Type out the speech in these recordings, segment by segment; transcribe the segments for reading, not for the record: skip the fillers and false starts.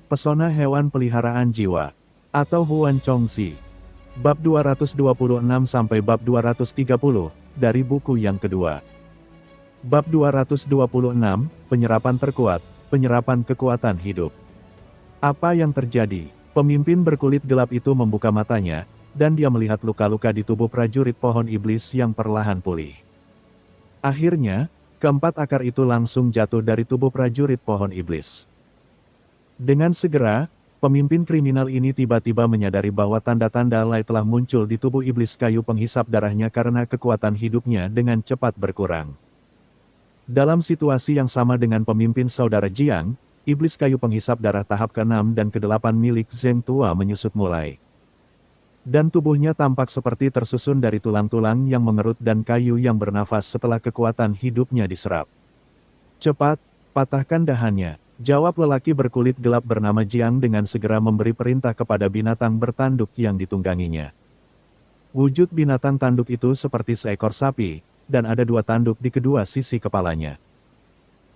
Pesona Hewan Peliharaan Jiwa, atau Huan Chongxi. Bab 226 sampai bab 230, dari buku yang kedua. Bab 226, Penyerapan Terkuat, Penyerapan Kekuatan Hidup. Apa yang terjadi? Pemimpin berkulit gelap itu membuka matanya, dan dia melihat luka-luka di tubuh prajurit pohon iblis yang perlahan pulih. Akhirnya, keempat akar itu langsung jatuh dari tubuh prajurit pohon iblis. Dengan segera, pemimpin kriminal ini tiba-tiba menyadari bahwa tanda-tanda Lai telah muncul di tubuh iblis kayu penghisap darahnya karena kekuatan hidupnya dengan cepat berkurang. Dalam situasi yang sama dengan pemimpin saudara Jiang, iblis kayu penghisap darah tahap ke-6 dan ke-8 milik Zheng Tua menyusut mulai. Dan tubuhnya tampak seperti tersusun dari tulang-tulang yang mengerut dan kayu yang bernafas setelah kekuatan hidupnya diserap. Cepat, patahkan dahannya, jawab lelaki berkulit gelap bernama Jiang dengan segera memberi perintah kepada binatang bertanduk yang ditungganginya. Wujud binatang tanduk itu seperti seekor sapi, dan ada dua tanduk di kedua sisi kepalanya.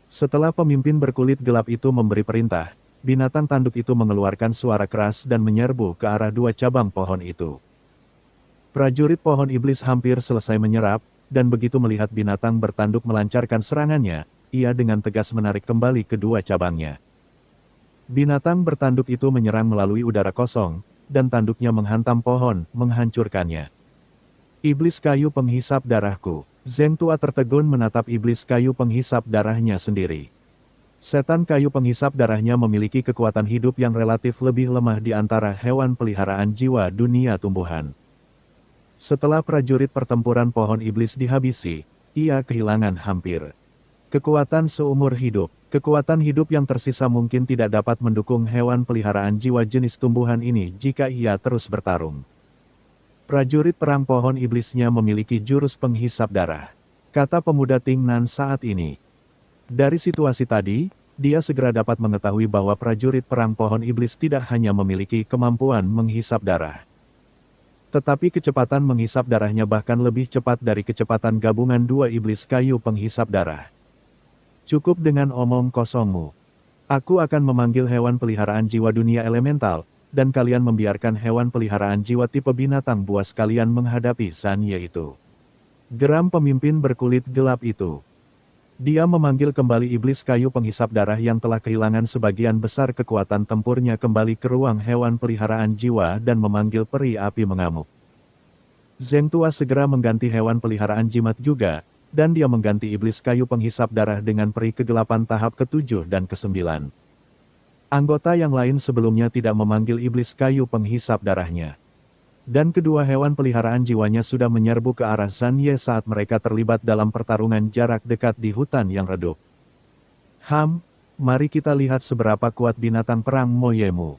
Setelah pemimpin berkulit gelap itu memberi perintah, binatang tanduk itu mengeluarkan suara keras dan menyerbu ke arah dua cabang pohon itu. Prajurit pohon iblis hampir selesai menyerap, dan begitu melihat binatang bertanduk melancarkan serangannya, ia dengan tegas menarik kembali kedua cabangnya. Binatang bertanduk itu menyerang melalui udara kosong, dan tanduknya menghantam pohon, menghancurkannya. Iblis kayu penghisap darahku. Zheng Tua tertegun menatap iblis kayu penghisap darahnya sendiri. Setan kayu penghisap darahnya memiliki kekuatan hidup yang relatif lebih lemah di antara hewan peliharaan jiwa dunia tumbuhan. Setelah prajurit pertempuran pohon iblis dihabisi, ia kehilangan hampir kekuatan seumur hidup. Kekuatan hidup yang tersisa mungkin tidak dapat mendukung hewan peliharaan jiwa jenis tumbuhan ini jika ia terus bertarung. Prajurit perang pohon iblisnya memiliki jurus penghisap darah, kata pemuda Ting Nan saat ini. Dari situasi tadi, dia segera dapat mengetahui bahwa prajurit perang pohon iblis tidak hanya memiliki kemampuan menghisap darah, tetapi kecepatan menghisap darahnya bahkan lebih cepat dari kecepatan gabungan dua iblis kayu penghisap darah. Cukup dengan omong kosongmu. Aku akan memanggil hewan peliharaan jiwa dunia elemental, dan kalian membiarkan hewan peliharaan jiwa tipe binatang buas kalian menghadapi Zhan Ye itu. Geram pemimpin berkulit gelap itu. Dia memanggil kembali iblis kayu penghisap darah yang telah kehilangan sebagian besar kekuatan tempurnya kembali ke ruang hewan peliharaan jiwa dan memanggil peri api mengamuk. Zheng Tua segera mengganti hewan peliharaan jimat juga, dan dia mengganti iblis kayu penghisap darah dengan peri kegelapan tahap ke-7 dan ke-9. Anggota yang lain sebelumnya tidak memanggil iblis kayu penghisap darahnya. Dan kedua hewan peliharaan jiwanya sudah menyerbu ke arah Zhan Ye saat mereka terlibat dalam pertarungan jarak dekat di hutan yang redup. Mari kita lihat seberapa kuat binatang perang Moyemu.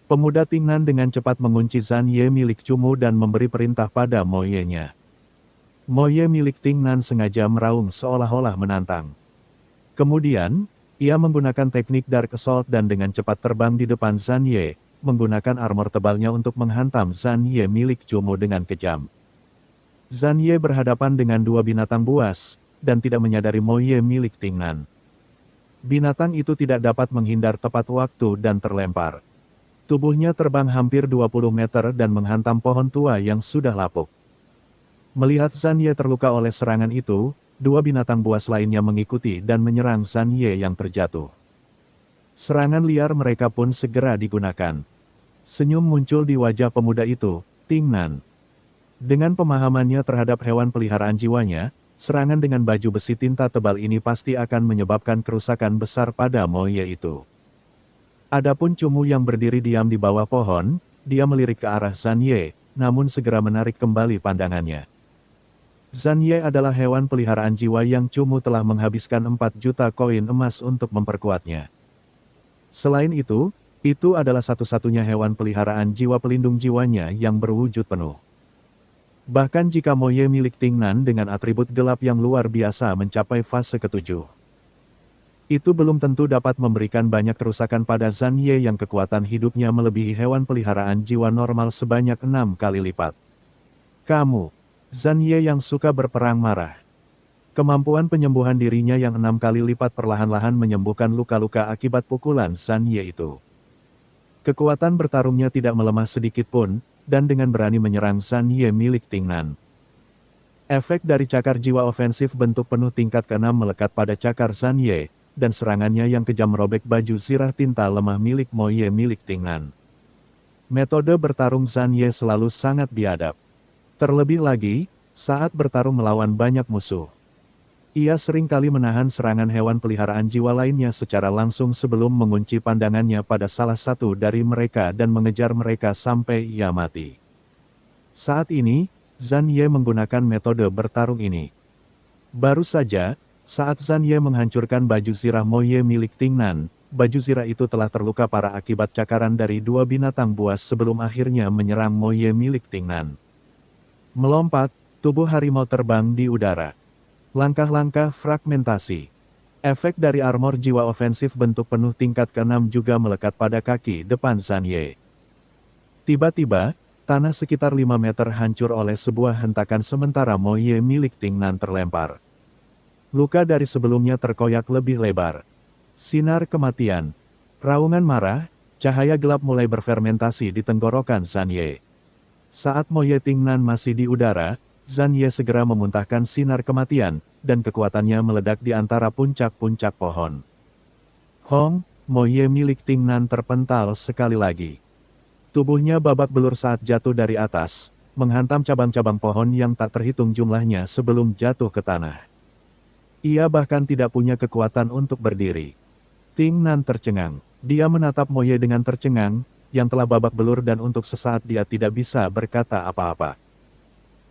Pemuda Ting Nan dengan cepat mengunci Zhan Ye milik Cumu dan memberi perintah pada Moyenya. Moye milik Ting Nan sengaja meraung seolah-olah menantang. Kemudian, ia menggunakan teknik Dark Assault dan dengan cepat terbang di depan Zhan Ye, menggunakan armor tebalnya untuk menghantam Zhan Ye milik Cumu dengan kejam. Zhan Ye berhadapan dengan dua binatang buas, dan tidak menyadari Moye milik Ting Nan. Binatang itu tidak dapat menghindar tepat waktu dan terlempar. Tubuhnya terbang hampir 20 meter dan menghantam pohon tua yang sudah lapuk. Melihat Zhan Ye terluka oleh serangan itu, dua binatang buas lainnya mengikuti dan menyerang Zhan Ye yang terjatuh. Serangan liar mereka pun segera digunakan. Senyum muncul di wajah pemuda itu, Ting Nan. Dengan pemahamannya terhadap hewan peliharaan jiwanya, serangan dengan baju besi tinta tebal ini pasti akan menyebabkan kerusakan besar pada Moye itu. Adapun Cumu yang berdiri diam di bawah pohon, dia melirik ke arah Zhan Ye, namun segera menarik kembali pandangannya. Zhan Ye adalah hewan peliharaan jiwa yang Cumu telah menghabiskan 4 juta koin emas untuk memperkuatnya. Selain itu adalah satu-satunya hewan peliharaan jiwa pelindung jiwanya yang berwujud penuh. Bahkan jika Moye milik Ting Nan dengan atribut gelap yang luar biasa mencapai fase ke-7, itu belum tentu dapat memberikan banyak kerusakan pada Zhan Ye yang kekuatan hidupnya melebihi hewan peliharaan jiwa normal sebanyak 6 kali lipat. Kamu, Zhan Ye yang suka berperang marah. Kemampuan penyembuhan dirinya yang 6 kali lipat perlahan-lahan menyembuhkan luka-luka akibat pukulan Zhan Ye itu. Kekuatan bertarungnya tidak melemah sedikit pun, dan dengan berani menyerang Zhan Ye milik Tingnan. Efek dari cakar jiwa ofensif bentuk penuh tingkat ke-6 melekat pada cakar Zhan Ye, dan serangannya yang kejam merobek baju zirah tinta lemah milik Mo Ye milik Tingnan. Metode bertarung Zhan Ye selalu sangat biadab. Terlebih lagi, saat bertarung melawan banyak musuh. Ia seringkali menahan serangan hewan peliharaan jiwa lainnya secara langsung sebelum mengunci pandangannya pada salah satu dari mereka dan mengejar mereka sampai ia mati. Saat ini, Zhan Ye menggunakan metode bertarung ini. Baru saja, saat Zhan Ye menghancurkan baju zirah Mo Ye milik Tingnan, baju zirah itu telah terluka parah akibat cakaran dari dua binatang buas sebelum akhirnya menyerang Mo Ye milik Tingnan. Melompat, tubuh harimau terbang di udara. Langkah-langkah fragmentasi. Efek dari armor jiwa ofensif bentuk penuh tingkat ke-6 juga melekat pada kaki depan Zhan Ye. Tiba-tiba, tanah sekitar 5 meter hancur oleh sebuah hentakan sementara Mo Ye milik Tingnan terlempar. Luka dari sebelumnya terkoyak lebih lebar. Sinar kematian. Raungan marah, cahaya gelap mulai berfermentasi di tenggorokan Zhan Ye. Saat Mo Ye Tingnan masih di udara, Zhan Ye segera memuntahkan sinar kematian, dan kekuatannya meledak di antara puncak-puncak pohon. Hong, Mo Ye milik Tingnan terpental sekali lagi. Tubuhnya babak belur saat jatuh dari atas, menghantam cabang-cabang pohon yang tak terhitung jumlahnya sebelum jatuh ke tanah. Ia bahkan tidak punya kekuatan untuk berdiri. Tingnan tercengang. Dia menatap Mo Ye dengan tercengang, yang telah babak belur dan untuk sesaat dia tidak bisa berkata apa-apa.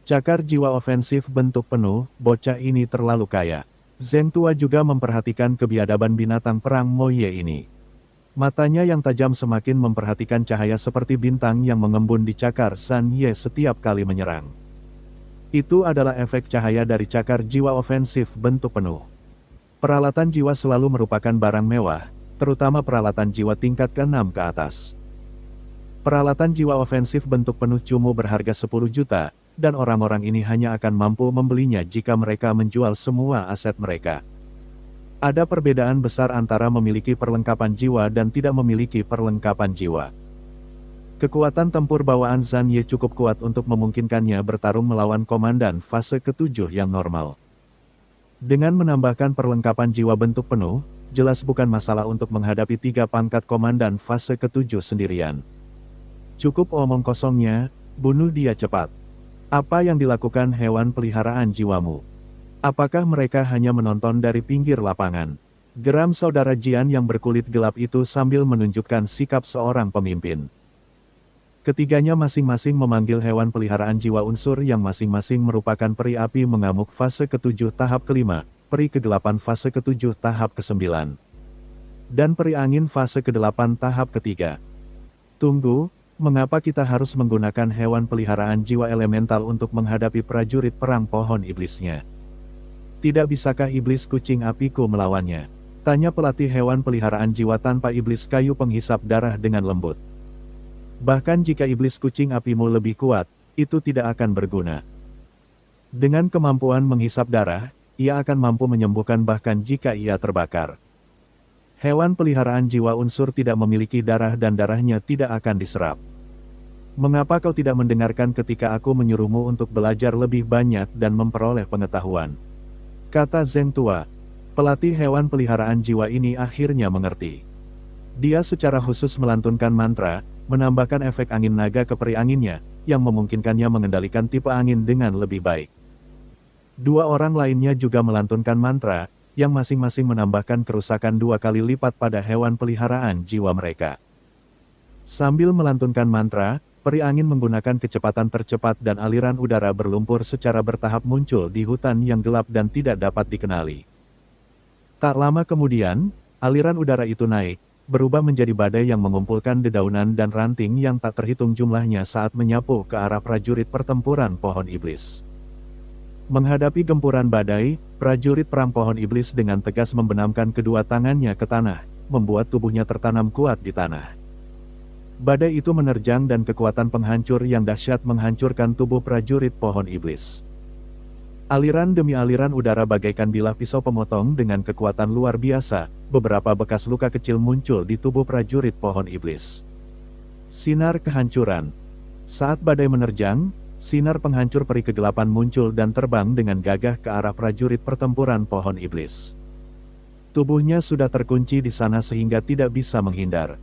Cakar jiwa ofensif bentuk penuh, bocah ini terlalu kaya. Zheng Tua juga memperhatikan kebiadaban binatang perang Mo Ye ini. Matanya yang tajam semakin memperhatikan cahaya seperti bintang yang mengembun di cakar Zhan Ye setiap kali menyerang. Itu adalah efek cahaya dari cakar jiwa ofensif bentuk penuh. Peralatan jiwa selalu merupakan barang mewah, terutama peralatan jiwa tingkat ke-6 ke atas. Peralatan jiwa ofensif bentuk penuh cuma berharga 10 juta, dan orang-orang ini hanya akan mampu membelinya jika mereka menjual semua aset mereka. Ada perbedaan besar antara memiliki perlengkapan jiwa dan tidak memiliki perlengkapan jiwa. Kekuatan tempur bawaan Zhan Ye cukup kuat untuk memungkinkannya bertarung melawan komandan fase ke-7 yang normal. Dengan menambahkan perlengkapan jiwa bentuk penuh, jelas bukan masalah untuk menghadapi 3 pangkat komandan fase ke-7 sendirian. Cukup omong kosongnya, bunuh dia cepat. Apa yang dilakukan hewan peliharaan jiwamu? Apakah mereka hanya menonton dari pinggir lapangan? Geram saudara Jian yang berkulit gelap itu sambil menunjukkan sikap seorang pemimpin. Ketiganya masing-masing memanggil hewan peliharaan jiwa unsur yang masing-masing merupakan peri api mengamuk fase ke-7 tahap ke-5, peri ke-8 fase ke-7 tahap ke-9, dan peri angin fase ke-8 tahap ke-3. Tunggu. Mengapa kita harus menggunakan hewan peliharaan jiwa elemental untuk menghadapi prajurit perang pohon iblisnya? Tidak bisakah iblis kucing apiku melawannya? Tanya pelatih hewan peliharaan jiwa tanpa iblis kayu penghisap darah dengan lembut. Bahkan jika iblis kucing apimu lebih kuat, itu tidak akan berguna. Dengan kemampuan menghisap darah, ia akan mampu menyembuhkan bahkan jika ia terbakar. Hewan peliharaan jiwa unsur tidak memiliki darah dan darahnya tidak akan diserap. Mengapa kau tidak mendengarkan ketika aku menyuruhmu untuk belajar lebih banyak dan memperoleh pengetahuan? Kata Zheng Tua. Pelatih hewan peliharaan jiwa ini akhirnya mengerti. Dia secara khusus melantunkan mantra, menambahkan efek angin naga ke peri anginnya, yang memungkinkannya mengendalikan tipe angin dengan lebih baik. Dua orang lainnya juga melantunkan mantra, yang masing-masing menambahkan kerusakan 2 kali lipat pada hewan peliharaan jiwa mereka. Sambil melantunkan mantra, peri angin menggunakan kecepatan tercepat dan aliran udara berlumpur secara bertahap muncul di hutan yang gelap dan tidak dapat dikenali. Tak lama kemudian, aliran udara itu naik, berubah menjadi badai yang mengumpulkan dedaunan dan ranting yang tak terhitung jumlahnya saat menyapu ke arah prajurit pertempuran pohon iblis. Menghadapi gempuran badai, prajurit perang pohon iblis dengan tegas membenamkan kedua tangannya ke tanah, membuat tubuhnya tertanam kuat di tanah. Badai itu menerjang dan kekuatan penghancur yang dahsyat menghancurkan tubuh prajurit pohon iblis. Aliran demi aliran udara bagaikan bilah pisau pemotong dengan kekuatan luar biasa, beberapa bekas luka kecil muncul di tubuh prajurit pohon iblis. Sinar kehancuran. Saat badai menerjang, sinar penghancur peri kegelapan muncul dan terbang dengan gagah ke arah prajurit pertempuran pohon iblis. Tubuhnya sudah terkunci di sana sehingga tidak bisa menghindar.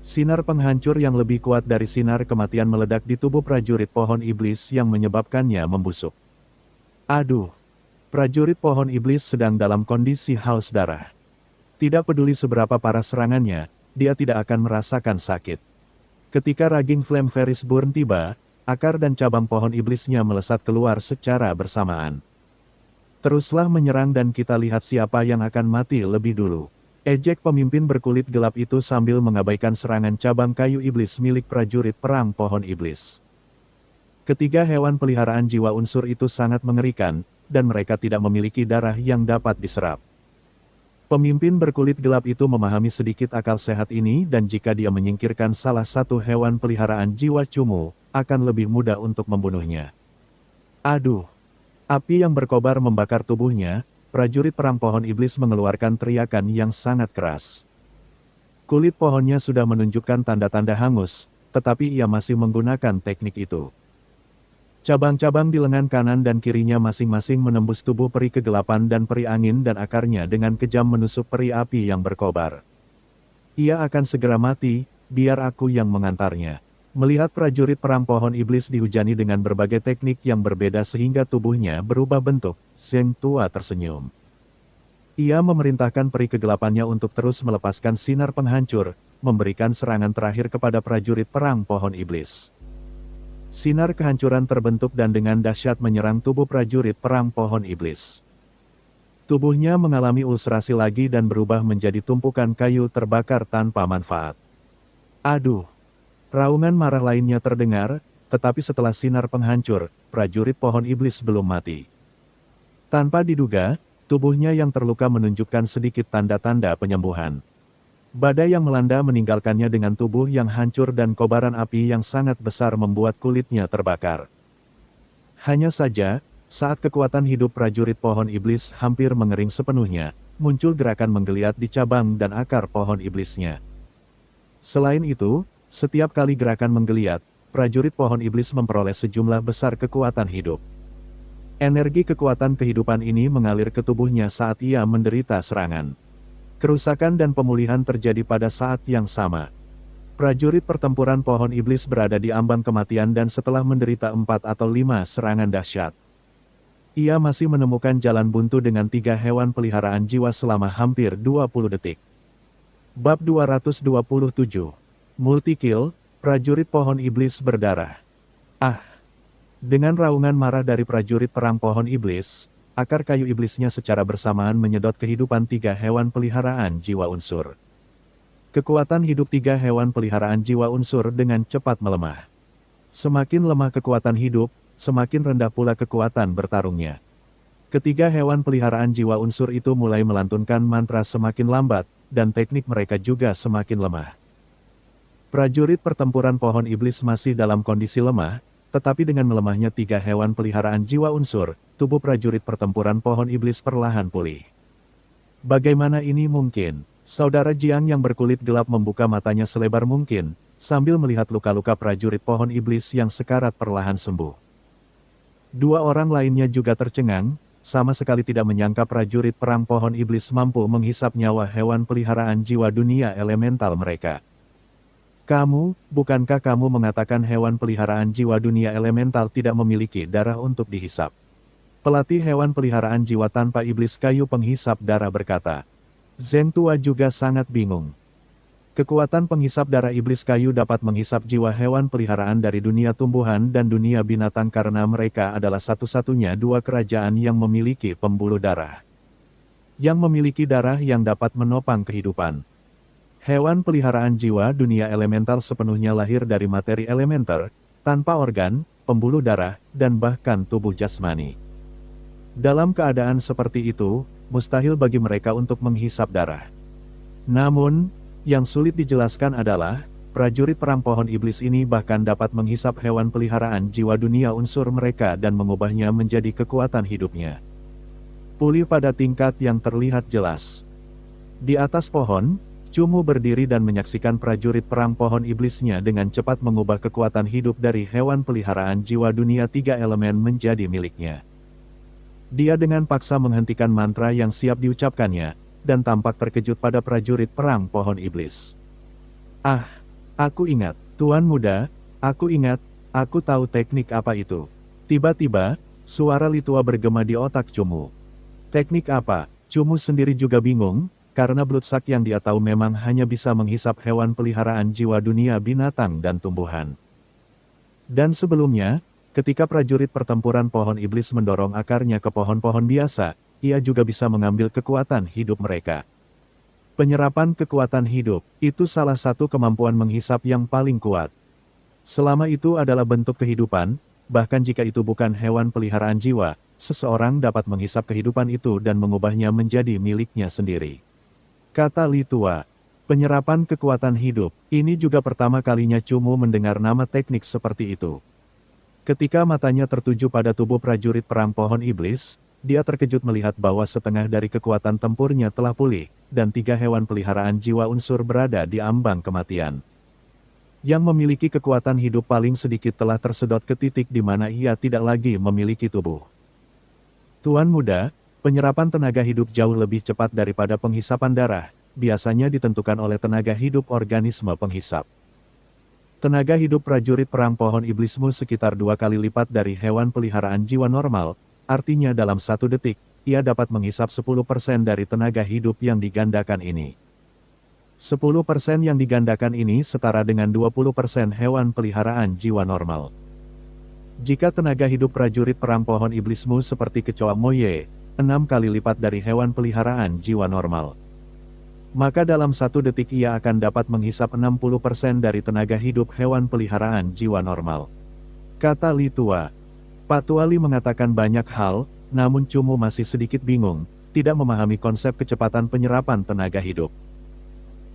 Sinar penghancur yang lebih kuat dari sinar kematian meledak di tubuh prajurit pohon iblis yang menyebabkannya membusuk. Aduh! Prajurit pohon iblis sedang dalam kondisi haus darah. Tidak peduli seberapa parah serangannya, dia tidak akan merasakan sakit. Ketika raging Flame Ferris Burn tiba, akar dan cabang pohon iblisnya melesat keluar secara bersamaan. Teruslah menyerang dan kita lihat siapa yang akan mati lebih dulu. Ejek pemimpin berkulit gelap itu sambil mengabaikan serangan cabang kayu iblis milik prajurit perang pohon iblis. Ketiga hewan peliharaan jiwa unsur itu sangat mengerikan, dan mereka tidak memiliki darah yang dapat diserap. Pemimpin berkulit gelap itu memahami sedikit akal sehat ini dan jika dia menyingkirkan salah satu hewan peliharaan jiwa Cumu, akan lebih mudah untuk membunuhnya. Aduh! Api yang berkobar membakar tubuhnya, prajurit perang pohon iblis mengeluarkan teriakan yang sangat keras. Kulit pohonnya sudah menunjukkan tanda-tanda hangus, tetapi ia masih menggunakan teknik itu. Cabang-cabang di lengan kanan dan kirinya masing-masing menembus tubuh peri kegelapan dan peri angin dan akarnya dengan kejam menusuk peri api yang berkobar. Ia akan segera mati, biar aku yang mengantarnya. Melihat prajurit perang pohon iblis dihujani dengan berbagai teknik yang berbeda sehingga tubuhnya berubah bentuk, Zheng Tua tersenyum. Ia memerintahkan peri kegelapannya untuk terus melepaskan sinar penghancur, memberikan serangan terakhir kepada prajurit perang pohon iblis. Sinar kehancuran terbentuk dan dengan dahsyat menyerang tubuh prajurit perang pohon iblis. Tubuhnya mengalami ulcerasi lagi dan berubah menjadi tumpukan kayu terbakar tanpa manfaat. Aduh! Raungan marah lainnya terdengar, tetapi setelah sinar penghancur, prajurit pohon iblis belum mati. Tanpa diduga, tubuhnya yang terluka menunjukkan sedikit tanda-tanda penyembuhan. Badai yang melanda meninggalkannya dengan tubuh yang hancur dan kobaran api yang sangat besar membuat kulitnya terbakar. Hanya saja, saat kekuatan hidup prajurit pohon iblis hampir mengering sepenuhnya, muncul gerakan menggeliat di cabang dan akar pohon iblisnya. Selain itu, setiap kali gerakan menggeliat, prajurit pohon iblis memperoleh sejumlah besar kekuatan hidup. Energi kekuatan kehidupan ini mengalir ke tubuhnya saat ia menderita serangan. Kerusakan dan pemulihan terjadi pada saat yang sama. Prajurit pertempuran pohon iblis berada di ambang kematian dan setelah menderita 4 atau 5 serangan dahsyat. Ia masih menemukan jalan buntu dengan 3 hewan peliharaan jiwa selama hampir 20 detik. Bab 227. Multi-kill, prajurit pohon iblis berdarah. Ah! Dengan raungan marah dari prajurit perang pohon iblis, akar kayu iblisnya secara bersamaan menyedot kehidupan 3 hewan peliharaan jiwa unsur. Kekuatan hidup 3 hewan peliharaan jiwa unsur dengan cepat melemah. Semakin lemah kekuatan hidup, semakin rendah pula kekuatan bertarungnya. Ketiga hewan peliharaan jiwa unsur itu mulai melantunkan mantra semakin lambat, dan teknik mereka juga semakin lemah. Prajurit pertempuran pohon iblis masih dalam kondisi lemah, tetapi dengan melemahnya 3 hewan peliharaan jiwa unsur, tubuh prajurit pertempuran pohon iblis perlahan pulih. Bagaimana ini mungkin? Saudara Jiang yang berkulit gelap membuka matanya selebar mungkin, sambil melihat luka-luka prajurit pohon iblis yang sekarat perlahan sembuh. 2 orang lainnya juga tercengang, sama sekali tidak menyangka prajurit perang pohon iblis mampu menghisap nyawa hewan peliharaan jiwa dunia elemental mereka. Bukankah kamu mengatakan hewan peliharaan jiwa dunia elemental tidak memiliki darah untuk dihisap? Pelatih hewan peliharaan jiwa tanpa iblis kayu penghisap darah berkata. Zheng Tua juga sangat bingung. Kekuatan penghisap darah iblis kayu dapat menghisap jiwa hewan peliharaan dari dunia tumbuhan dan dunia binatang karena mereka adalah satu-satunya 2 kerajaan yang memiliki pembuluh darah. Yang memiliki darah yang dapat menopang kehidupan. Hewan peliharaan jiwa dunia elemental sepenuhnya lahir dari materi elementer, tanpa organ, pembuluh darah, dan bahkan tubuh jasmani. Dalam keadaan seperti itu, mustahil bagi mereka untuk menghisap darah. Namun, yang sulit dijelaskan adalah, prajurit perang pohon iblis ini bahkan dapat menghisap hewan peliharaan jiwa dunia unsur mereka dan mengubahnya menjadi kekuatan hidupnya. Pulih pada tingkat yang terlihat jelas. Di atas pohon, Cumu berdiri dan menyaksikan prajurit perang pohon iblisnya dengan cepat mengubah kekuatan hidup dari hewan peliharaan jiwa dunia tiga elemen menjadi miliknya. Dia dengan paksa menghentikan mantra yang siap diucapkannya, dan tampak terkejut pada prajurit perang pohon iblis. Ah, aku ingat, Tuan Muda, aku ingat, aku tahu teknik apa itu. Tiba-tiba, suara Litua bergema di otak Cumu. Teknik apa? Cumu sendiri juga bingung, karena Bloodsuck yang dia tahu memang hanya bisa menghisap hewan peliharaan jiwa dunia binatang dan tumbuhan. Dan sebelumnya, ketika prajurit pertempuran pohon iblis mendorong akarnya ke pohon-pohon biasa, ia juga bisa mengambil kekuatan hidup mereka. Penyerapan kekuatan hidup, itu salah satu kemampuan menghisap yang paling kuat. Selama itu adalah bentuk kehidupan, bahkan jika itu bukan hewan peliharaan jiwa, seseorang dapat menghisap kehidupan itu dan mengubahnya menjadi miliknya sendiri. Kata Litua, penyerapan kekuatan hidup, ini juga pertama kalinya Cumu mendengar nama teknik seperti itu. Ketika matanya tertuju pada tubuh prajurit perang pohon iblis, dia terkejut melihat bahwa setengah dari kekuatan tempurnya telah pulih, dan 3 hewan peliharaan jiwa unsur berada di ambang kematian. Yang memiliki kekuatan hidup paling sedikit telah tersedot ke titik di mana ia tidak lagi memiliki tubuh. Tuan Muda, penyerapan tenaga hidup jauh lebih cepat daripada penghisapan darah, biasanya ditentukan oleh tenaga hidup organisme penghisap. Tenaga hidup prajurit perang pohon iblismu sekitar 2 kali lipat dari hewan peliharaan jiwa normal, artinya dalam 1 detik, ia dapat menghisap 10% dari tenaga hidup yang digandakan ini. 10% yang digandakan ini setara dengan 20% hewan peliharaan jiwa normal. Jika tenaga hidup prajurit perang pohon iblismu seperti kecoa moye, 6 kali lipat dari hewan peliharaan jiwa normal, maka dalam 1 detik ia akan dapat menghisap 60% dari tenaga hidup hewan peliharaan jiwa normal. Kata Litua. Pak Tuali mengatakan banyak hal, namun Cumu masih sedikit bingung, tidak memahami konsep kecepatan penyerapan tenaga hidup.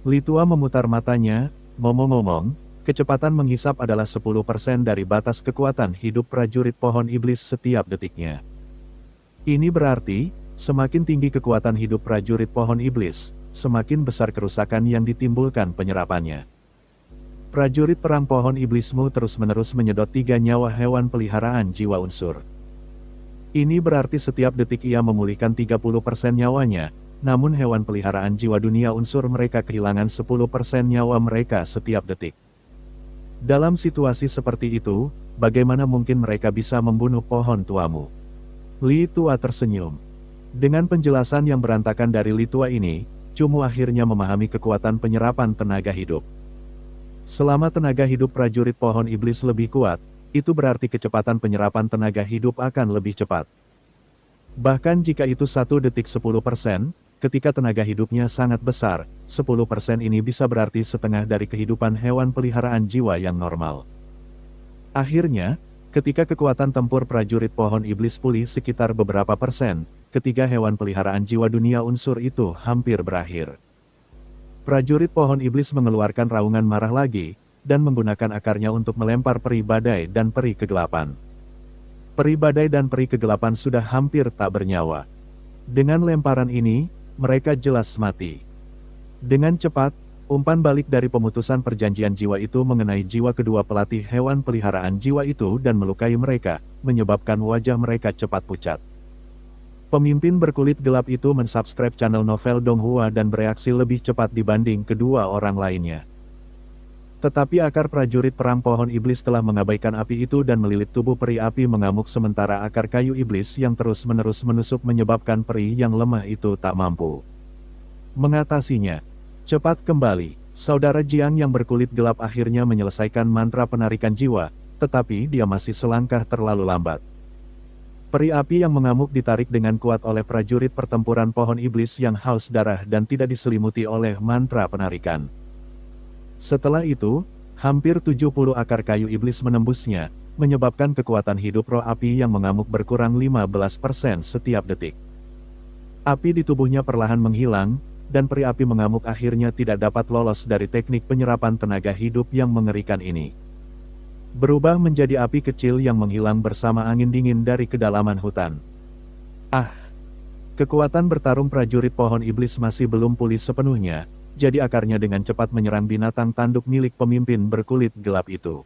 Litua memutar matanya, ngomong-ngomong, kecepatan menghisap adalah 10% dari batas kekuatan hidup prajurit pohon iblis setiap detiknya. Ini berarti, semakin tinggi kekuatan hidup prajurit pohon iblis, semakin besar kerusakan yang ditimbulkan penyerapannya. Prajurit perang pohon iblismu terus-menerus menyedot 3 nyawa hewan peliharaan jiwa unsur. Ini berarti setiap detik ia memulihkan 30% nyawanya, namun hewan peliharaan jiwa dunia unsur mereka kehilangan 10% nyawa mereka setiap detik. Dalam situasi seperti itu, bagaimana mungkin mereka bisa membunuh pohon tuamu? Litua tersenyum. Dengan penjelasan yang berantakan dari Litua ini, Cumu akhirnya memahami kekuatan penyerapan tenaga hidup. Selama tenaga hidup prajurit pohon iblis lebih kuat, itu berarti kecepatan penyerapan tenaga hidup akan lebih cepat. Bahkan jika itu 1 detik 10%, ketika tenaga hidupnya sangat besar, 10% ini bisa berarti setengah dari kehidupan hewan peliharaan jiwa yang normal. Akhirnya, ketika kekuatan tempur prajurit pohon iblis pulih sekitar beberapa persen, ketiga hewan peliharaan jiwa dunia unsur itu hampir berakhir. Prajurit pohon iblis mengeluarkan raungan marah lagi, dan menggunakan akarnya untuk melempar peri badai dan peri kegelapan. Peri badai dan peri kegelapan sudah hampir tak bernyawa. Dengan lemparan ini, mereka jelas mati. Dengan cepat, umpan balik dari pemutusan perjanjian jiwa itu mengenai jiwa kedua pelatih hewan peliharaan jiwa itu dan melukai mereka, menyebabkan wajah mereka cepat pucat. Pemimpin berkulit gelap itu mensubscribe channel Novel Donghua dan bereaksi lebih cepat dibanding kedua orang lainnya. Tetapi akar prajurit perang pohon iblis telah mengabaikan api itu dan melilit tubuh peri api mengamuk sementara akar kayu iblis yang terus-menerus menusuk menyebabkan peri yang lemah itu tak mampu mengatasinya. Cepat kembali, saudara Jiang yang berkulit gelap akhirnya menyelesaikan mantra penarikan jiwa, tetapi dia masih selangkah terlalu lambat. Peri api yang mengamuk ditarik dengan kuat oleh prajurit pertempuran pohon iblis yang haus darah dan tidak diselimuti oleh mantra penarikan. Setelah itu, hampir 70 akar kayu iblis menembusnya, menyebabkan kekuatan hidup roh api yang mengamuk berkurang 15% setiap detik. Api di tubuhnya perlahan menghilang, dan peri api mengamuk akhirnya tidak dapat lolos dari teknik penyerapan tenaga hidup yang mengerikan ini. Berubah menjadi api kecil yang menghilang bersama angin dingin dari kedalaman hutan. Ah! Kekuatan bertarung prajurit pohon iblis masih belum pulih sepenuhnya, jadi akarnya dengan cepat menyerang binatang tanduk milik pemimpin berkulit gelap itu.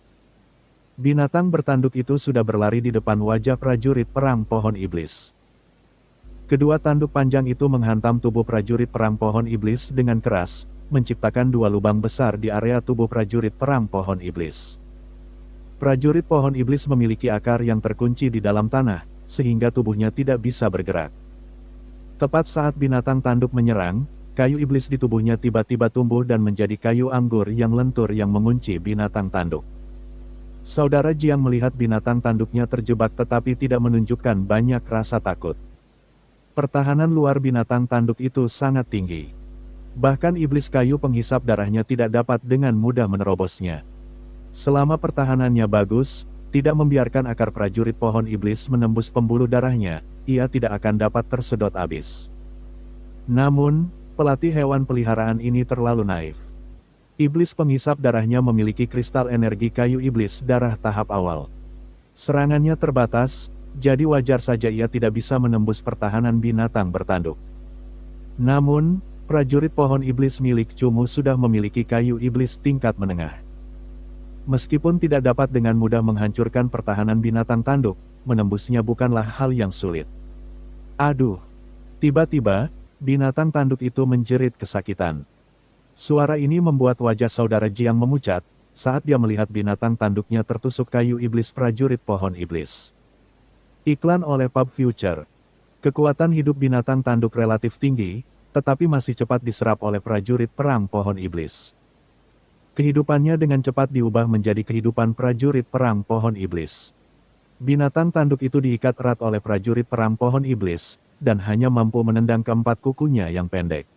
Binatang bertanduk itu sudah berlari di depan wajah prajurit perang pohon iblis. Kedua tanduk panjang itu menghantam tubuh prajurit perang pohon iblis dengan keras, menciptakan dua lubang besar di area tubuh prajurit perang pohon iblis. Prajurit pohon iblis memiliki akar yang terkunci di dalam tanah, sehingga tubuhnya tidak bisa bergerak. Tepat saat binatang tanduk menyerang, kayu iblis di tubuhnya tiba-tiba tumbuh dan menjadi kayu anggur yang lentur yang mengunci binatang tanduk. Saudara Jiang melihat binatang tanduknya terjebak tetapi tidak menunjukkan banyak rasa takut. Pertahanan luar binatang tanduk itu sangat tinggi. Bahkan iblis kayu penghisap darahnya tidak dapat dengan mudah menerobosnya. Selama pertahanannya bagus, tidak membiarkan akar prajurit pohon iblis menembus pembuluh darahnya, ia tidak akan dapat tersedot habis. Namun, pelatih hewan peliharaan ini terlalu naif. Iblis penghisap darahnya memiliki kristal energi kayu iblis darah tahap awal. Serangannya terbatas, jadi wajar saja ia tidak bisa menembus pertahanan binatang bertanduk. Namun, prajurit pohon iblis milik Cumu sudah memiliki kayu iblis tingkat menengah. Meskipun tidak dapat dengan mudah menghancurkan pertahanan binatang tanduk, menembusnya bukanlah hal yang sulit. Aduh! Tiba-tiba, binatang tanduk itu menjerit kesakitan. Suara ini membuat wajah saudara Jiang memucat, saat dia melihat binatang tanduknya tertusuk kayu iblis prajurit pohon iblis. Iklan oleh Pub Future. Kekuatan hidup binatang tanduk relatif tinggi, tetapi masih cepat diserap oleh prajurit perang pohon iblis. Kehidupannya dengan cepat diubah menjadi kehidupan prajurit perang pohon iblis. Binatang tanduk itu diikat erat oleh prajurit perang pohon iblis, dan hanya mampu menendang keempat kukunya yang pendek.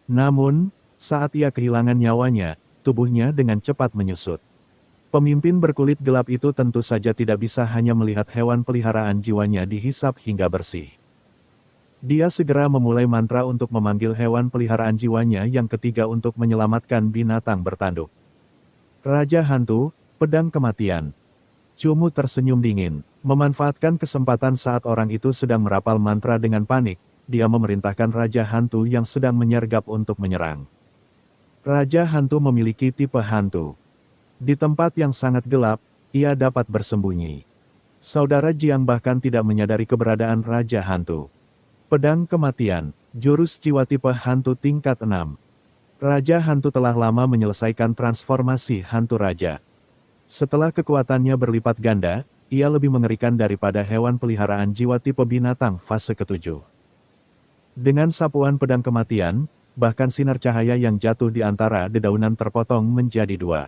Namun, saat ia kehilangan nyawanya, tubuhnya dengan cepat menyusut. Pemimpin berkulit gelap itu tentu saja tidak bisa hanya melihat hewan peliharaan jiwanya dihisap hingga bersih. Dia segera memulai mantra untuk memanggil hewan peliharaan jiwanya yang ketiga untuk menyelamatkan binatang bertanduk. Raja Hantu, Pedang Kematian. Cumu tersenyum dingin, memanfaatkan kesempatan saat orang itu sedang merapal mantra dengan panik, dia memerintahkan Raja Hantu yang sedang menyergap untuk menyerang. Raja Hantu memiliki tipe hantu. Di tempat yang sangat gelap, ia dapat bersembunyi. Saudara Jiang bahkan tidak menyadari keberadaan Raja Hantu. Pedang Kematian, jurus jiwa tipe hantu tingkat 6. Raja Hantu telah lama menyelesaikan transformasi hantu raja. Setelah kekuatannya berlipat ganda, ia lebih mengerikan daripada hewan peliharaan jiwa tipe binatang fase ke-7. Dengan sapuan pedang kematian, bahkan sinar cahaya yang jatuh di antara dedaunan terpotong menjadi dua.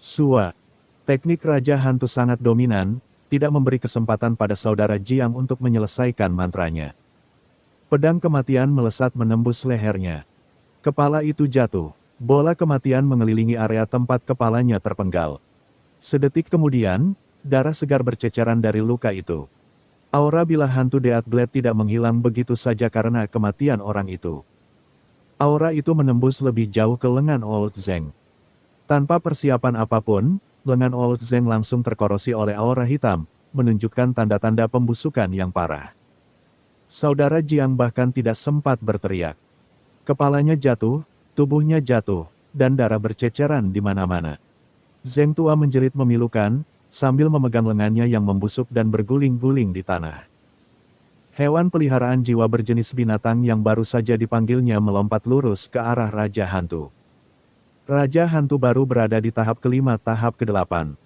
Sua. Teknik Raja Hantu sangat dominan, tidak memberi kesempatan pada saudara Jiang untuk menyelesaikan mantranya. Pedang kematian melesat menembus lehernya. Kepala itu jatuh. Bola kematian mengelilingi area tempat kepalanya terpenggal. Sedetik kemudian, darah segar berceceran dari luka itu. Aura bila hantu Death Blade tidak menghilang begitu saja karena kematian orang itu. Aura itu menembus lebih jauh ke lengan Old Zeng. Tanpa persiapan apapun, lengan Old Zeng langsung terkorosi oleh aura hitam, menunjukkan tanda-tanda pembusukan yang parah. Saudara Jiang bahkan tidak sempat berteriak. Kepalanya jatuh, tubuhnya jatuh, dan darah berceceran di mana-mana. Zeng tua menjerit memilukan, sambil memegang lengannya yang membusuk dan berguling-guling di tanah. Hewan peliharaan jiwa berjenis binatang yang baru saja dipanggilnya melompat lurus ke arah Raja Hantu. Raja Hantu baru berada di tahap kelima tahap ke-8.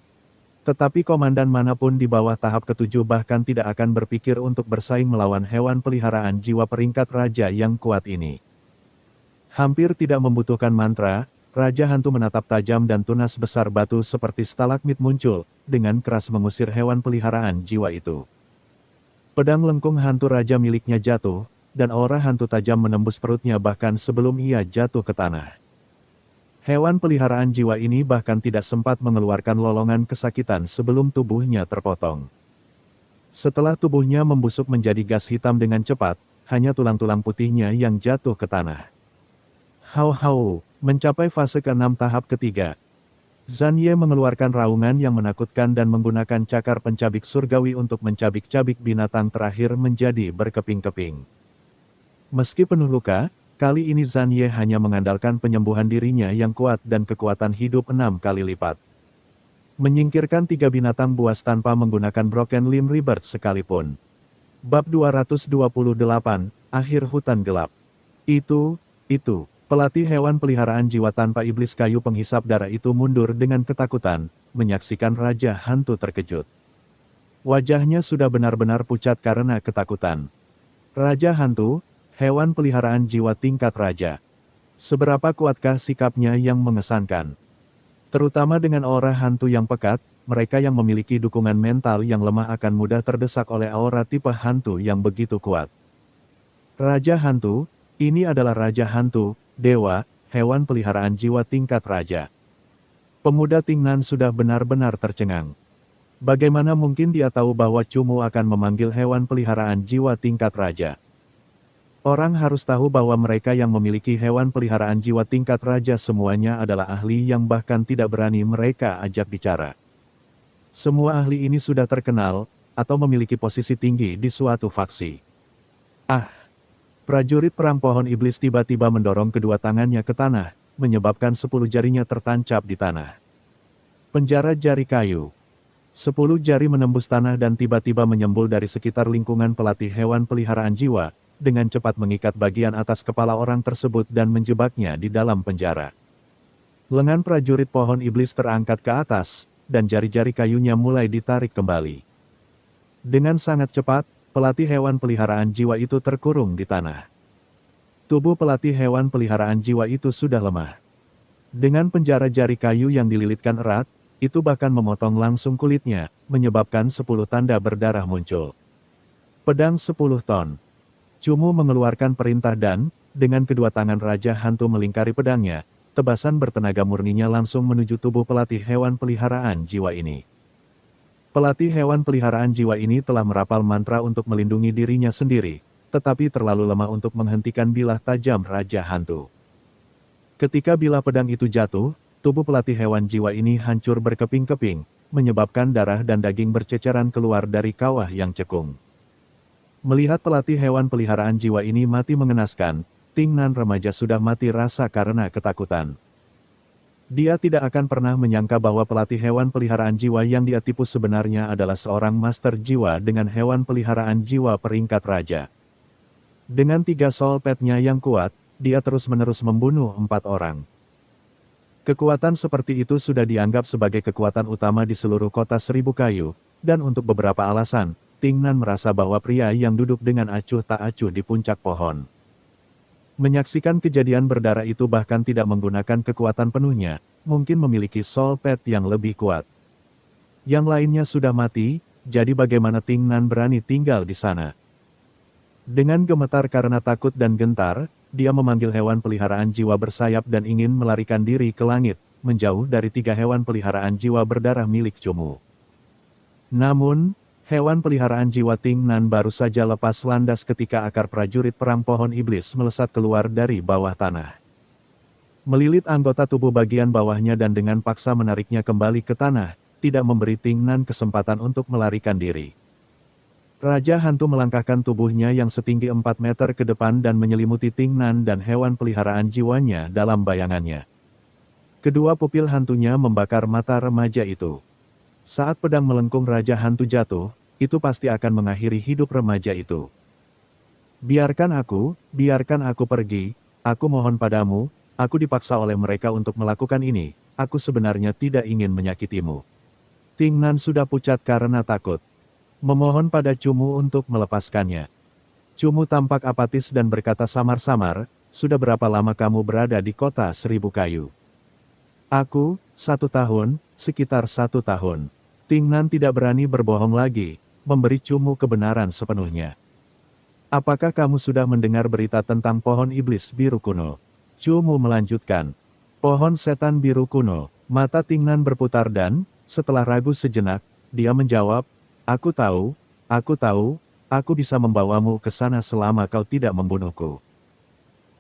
Tetapi komandan manapun di bawah tahap ke-7 bahkan tidak akan berpikir untuk bersaing melawan hewan peliharaan jiwa peringkat raja yang kuat ini. Hampir tidak membutuhkan mantra, Raja Hantu menatap tajam dan tunas besar batu seperti stalagmit muncul, dengan keras mengusir hewan peliharaan jiwa itu. Pedang lengkung hantu raja miliknya jatuh, dan aura hantu tajam menembus perutnya bahkan sebelum ia jatuh ke tanah. Hewan peliharaan jiwa ini bahkan tidak sempat mengeluarkan lolongan kesakitan sebelum tubuhnya terpotong. Setelah tubuhnya membusuk menjadi gas hitam dengan cepat, hanya tulang-tulang putihnya yang jatuh ke tanah. Hau-hau, mencapai fase ke-6 tahap ketiga. Zhan Ye mengeluarkan raungan yang menakutkan dan menggunakan cakar pencabik surgawi untuk mencabik-cabik binatang terakhir menjadi berkeping-keping. Meski penuh luka, Kali ini Zhan Ye hanya mengandalkan penyembuhan dirinya yang kuat dan kekuatan hidup 6 kali lipat. Menyingkirkan 3 binatang buas tanpa menggunakan Broken Limb Rebirth sekalipun. Bab 228, Akhir Hutan Gelap. Itu, pelatih hewan peliharaan jiwa tanpa iblis kayu penghisap darah itu mundur dengan ketakutan, menyaksikan Raja Hantu terkejut. Wajahnya sudah benar-benar pucat karena ketakutan. Raja Hantu, hewan peliharaan jiwa tingkat raja. Seberapa kuatkah sikapnya yang mengesankan? Terutama dengan aura hantu yang pekat, mereka yang memiliki dukungan mental yang lemah akan mudah terdesak oleh aura tipe hantu yang begitu kuat. Raja Hantu, ini adalah Raja Hantu, dewa, hewan peliharaan jiwa tingkat raja. Pemuda Tingnan sudah benar-benar tercengang. Bagaimana mungkin dia tahu bahwa Cumu akan memanggil hewan peliharaan jiwa tingkat raja? Orang harus tahu bahwa mereka yang memiliki hewan peliharaan jiwa tingkat raja semuanya adalah ahli yang bahkan tidak berani mereka ajak bicara. Semua ahli ini sudah terkenal, atau memiliki posisi tinggi di suatu faksi. Ah! Prajurit perang pohon iblis tiba-tiba mendorong kedua tangannya ke tanah, menyebabkan 10 jarinya tertancap di tanah. Penjara jari kayu. 10 jari menembus tanah dan tiba-tiba menyembul dari sekitar lingkungan pelatih hewan peliharaan jiwa, dengan cepat mengikat bagian atas kepala orang tersebut dan menjebaknya di dalam penjara. Lengan prajurit pohon iblis terangkat ke atas, dan jari-jari kayunya mulai ditarik kembali. Dengan sangat cepat, pelatih hewan peliharaan jiwa itu terkurung di tanah. Tubuh pelatih hewan peliharaan jiwa itu sudah lemah. Dengan penjara jari kayu yang dililitkan erat, itu bahkan memotong langsung kulitnya, menyebabkan 10 tanda berdarah muncul. Pedang 10 ton. Cumu mengeluarkan perintah dan, dengan kedua tangan Raja Hantu melingkari pedangnya, tebasan bertenaga murninya langsung menuju tubuh pelatih hewan peliharaan jiwa ini. Pelatih hewan peliharaan jiwa ini telah merapal mantra untuk melindungi dirinya sendiri, tetapi terlalu lemah untuk menghentikan bilah tajam Raja Hantu. Ketika bilah pedang itu jatuh, tubuh pelatih hewan jiwa ini hancur berkeping-keping, menyebabkan darah dan daging berceceran keluar dari kawah yang cekung. Melihat pelatih hewan peliharaan jiwa ini mati mengenaskan, Tingnan remaja sudah mati rasa karena ketakutan. Dia tidak akan pernah menyangka bahwa pelatih hewan peliharaan jiwa yang dia tipu sebenarnya adalah seorang master jiwa dengan hewan peliharaan jiwa peringkat raja. Dengan 3 soul pet-nya yang kuat, dia terus-menerus membunuh 4 orang. Kekuatan seperti itu sudah dianggap sebagai kekuatan utama di seluruh kota Seribu Kayu, dan untuk beberapa alasan, Tingnan merasa bahwa pria yang duduk dengan acuh tak acuh di puncak pohon. Menyaksikan kejadian berdarah itu bahkan tidak menggunakan kekuatan penuhnya, mungkin memiliki soul pet yang lebih kuat. Yang lainnya sudah mati, jadi bagaimana Tingnan berani tinggal di sana? Dengan gemetar karena takut dan gentar, dia memanggil hewan peliharaan jiwa bersayap dan ingin melarikan diri ke langit, menjauh dari 3 hewan peliharaan jiwa berdarah milik Cumu. Namun, hewan peliharaan jiwa Tingnan baru saja lepas landas ketika akar prajurit perang pohon iblis melesat keluar dari bawah tanah. Melilit anggota tubuh bagian bawahnya dan dengan paksa menariknya kembali ke tanah, tidak memberi Tingnan kesempatan untuk melarikan diri. Raja Hantu melangkahkan tubuhnya yang setinggi 4 meter ke depan dan menyelimuti Tingnan dan hewan peliharaan jiwanya dalam bayangannya. Kedua pupil hantunya membakar mata remaja itu. Saat pedang melengkung Raja Hantu jatuh, itu pasti akan mengakhiri hidup remaja itu. Biarkan aku pergi, aku mohon padamu, aku dipaksa oleh mereka untuk melakukan ini, aku sebenarnya tidak ingin menyakitimu. Tingnan sudah pucat karena takut. Memohon pada Cumu untuk melepaskannya. Cumu tampak apatis dan berkata samar-samar, sudah berapa lama kamu berada di kota Seribu Kayu? Aku, 1 tahun, sekitar 1 tahun. Tingnan tidak berani berbohong lagi, memberi Cumu kebenaran sepenuhnya. Apakah kamu sudah mendengar berita tentang pohon iblis biru kuno? Cumu melanjutkan. Pohon setan biru kuno. Mata Tingnan berputar dan, setelah ragu sejenak, dia menjawab, aku tahu, aku bisa membawamu ke sana selama kau tidak membunuhku.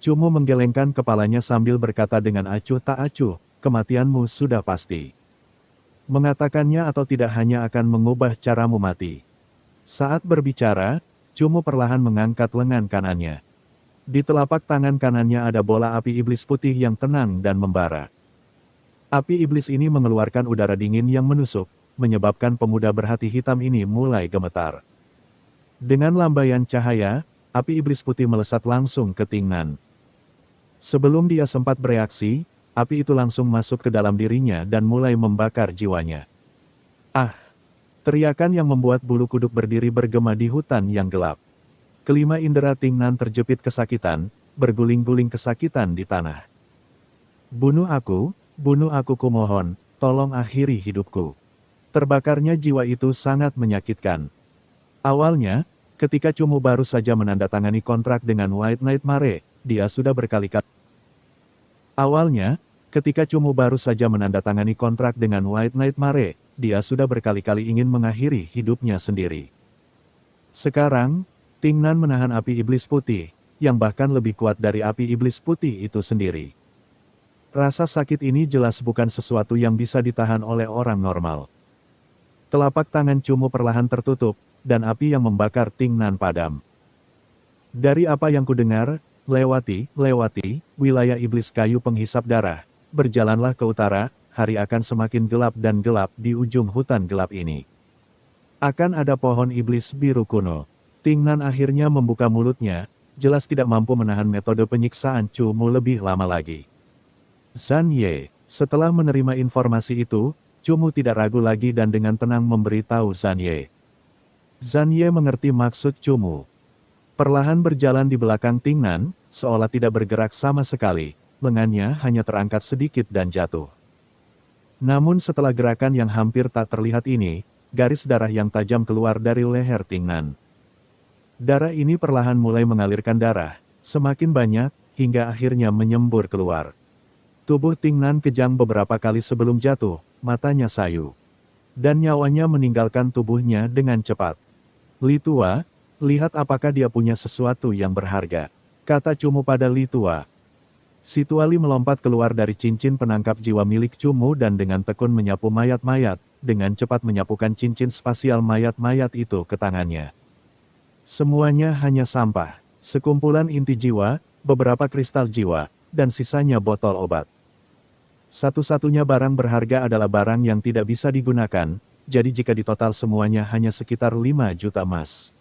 Cumu menggelengkan kepalanya sambil berkata dengan acuh tak acuh, kematianmu sudah pasti. Mengatakannya atau tidak hanya akan mengubah caramu mati. Saat berbicara, Cumu perlahan mengangkat lengan kanannya. Di telapak tangan kanannya ada bola api iblis putih yang tenang dan membara. Api iblis ini mengeluarkan udara dingin yang menusuk, menyebabkan pemuda berhati hitam ini mulai gemetar. Dengan lambaian cahaya, api iblis putih melesat langsung ke Ting Nan. Sebelum dia sempat bereaksi, api itu langsung masuk ke dalam dirinya dan mulai membakar jiwanya. Ah! Teriakan yang membuat bulu kuduk berdiri bergema di hutan yang gelap. Kelima indera Ting Nan terjepit kesakitan, berguling-guling kesakitan di tanah. Bunuh aku kumohon, tolong akhiri hidupku. Terbakarnya jiwa itu sangat menyakitkan. Awalnya, ketika Cumu baru saja menandatangani kontrak dengan White Knight Mare, dia sudah berkali-kali ingin mengakhiri hidupnya sendiri. Sekarang, Ting Nan menahan api iblis putih, yang bahkan lebih kuat dari api iblis putih itu sendiri. Rasa sakit ini jelas bukan sesuatu yang bisa ditahan oleh orang normal. Telapak tangan Cumu perlahan tertutup, dan api yang membakar Ting Nan padam. Dari apa yang kudengar, lewati wilayah iblis kayu penghisap darah, berjalanlah ke utara, hari akan semakin gelap dan gelap di ujung hutan gelap ini. Akan ada pohon iblis biru kuno. Ting Nan akhirnya membuka mulutnya, jelas tidak mampu menahan metode penyiksaan Cumu lebih lama lagi. Zhan Ye, setelah menerima informasi itu, Cumu tidak ragu lagi dan dengan tenang memberitahu Zhan Ye. Zhan Ye mengerti maksud Cumu. Perlahan berjalan di belakang Ting Nan, seolah tidak bergerak sama sekali, lengannya hanya terangkat sedikit dan jatuh. Namun setelah gerakan yang hampir tak terlihat ini, garis darah yang tajam keluar dari leher Ting Nan. Darah ini perlahan mulai mengalirkan darah, semakin banyak, hingga akhirnya menyembur keluar. Tubuh Ting Nan kejang beberapa kali sebelum jatuh, matanya sayu. Dan nyawanya meninggalkan tubuhnya dengan cepat. Li Tua, lihat apakah dia punya sesuatu yang berharga, kata Cumu pada Li Tua. Si Tuali melompat keluar dari cincin penangkap jiwa milik Cumu dan dengan tekun menyapu mayat-mayat, dengan cepat menyapukan cincin spasial mayat-mayat itu ke tangannya. Semuanya hanya sampah, sekumpulan inti jiwa, beberapa kristal jiwa, dan sisanya botol obat. Satu-satunya barang berharga adalah barang yang tidak bisa digunakan, jadi jika ditotal semuanya hanya sekitar 5 juta emas.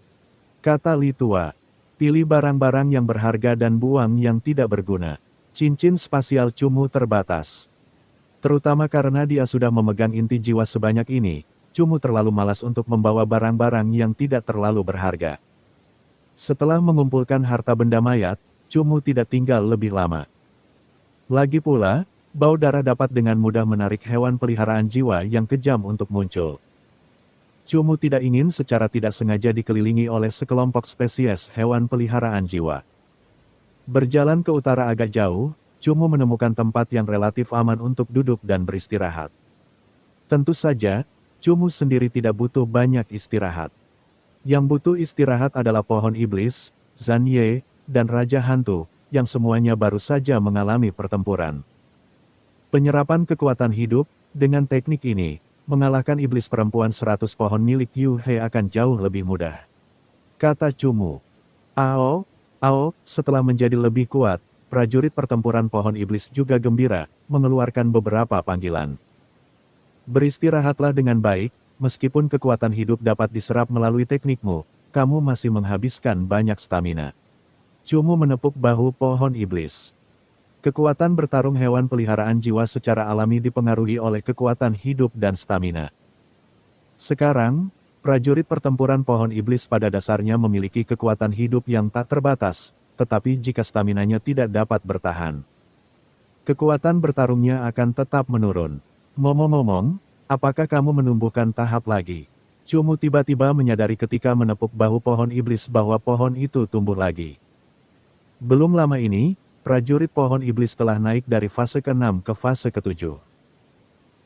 Kata Li Tua, pilih barang-barang yang berharga dan buang yang tidak berguna. Cincin spasial Cumu terbatas. Terutama karena dia sudah memegang inti jiwa sebanyak ini, Cumu terlalu malas untuk membawa barang-barang yang tidak terlalu berharga. Setelah mengumpulkan harta benda mayat, Cumu tidak tinggal lebih lama. Lagi pula, bau darah dapat dengan mudah menarik hewan peliharaan jiwa yang kejam untuk muncul. Cumu tidak ingin secara tidak sengaja dikelilingi oleh sekelompok spesies hewan peliharaan jiwa. Berjalan ke utara agak jauh, Cumu menemukan tempat yang relatif aman untuk duduk dan beristirahat. Tentu saja, Cumu sendiri tidak butuh banyak istirahat. Yang butuh istirahat adalah pohon iblis, Zhan Ye, dan Raja Hantu, yang semuanya baru saja mengalami pertempuran. Penyerapan kekuatan hidup, dengan teknik ini, mengalahkan iblis perempuan 100 pohon milik Yu He akan jauh lebih mudah. Kata Cumu. Setelah menjadi lebih kuat, prajurit pertempuran pohon iblis juga gembira, mengeluarkan beberapa panggilan. Beristirahatlah dengan baik, meskipun kekuatan hidup dapat diserap melalui teknikmu, kamu masih menghabiskan banyak stamina. Cumu menepuk bahu pohon iblis. Kekuatan bertarung hewan peliharaan jiwa secara alami dipengaruhi oleh kekuatan hidup dan stamina. Sekarang, prajurit pertempuran pohon iblis pada dasarnya memiliki kekuatan hidup yang tak terbatas, tetapi jika staminanya tidak dapat bertahan, kekuatan bertarungnya akan tetap menurun. Ngomong-ngomong, apakah kamu menumbuhkan tahap lagi? Cumu tiba-tiba menyadari ketika menepuk bahu pohon iblis bahwa pohon itu tumbuh lagi. Belum lama ini, prajurit pohon iblis telah naik dari fase ke-6 ke fase ke-7.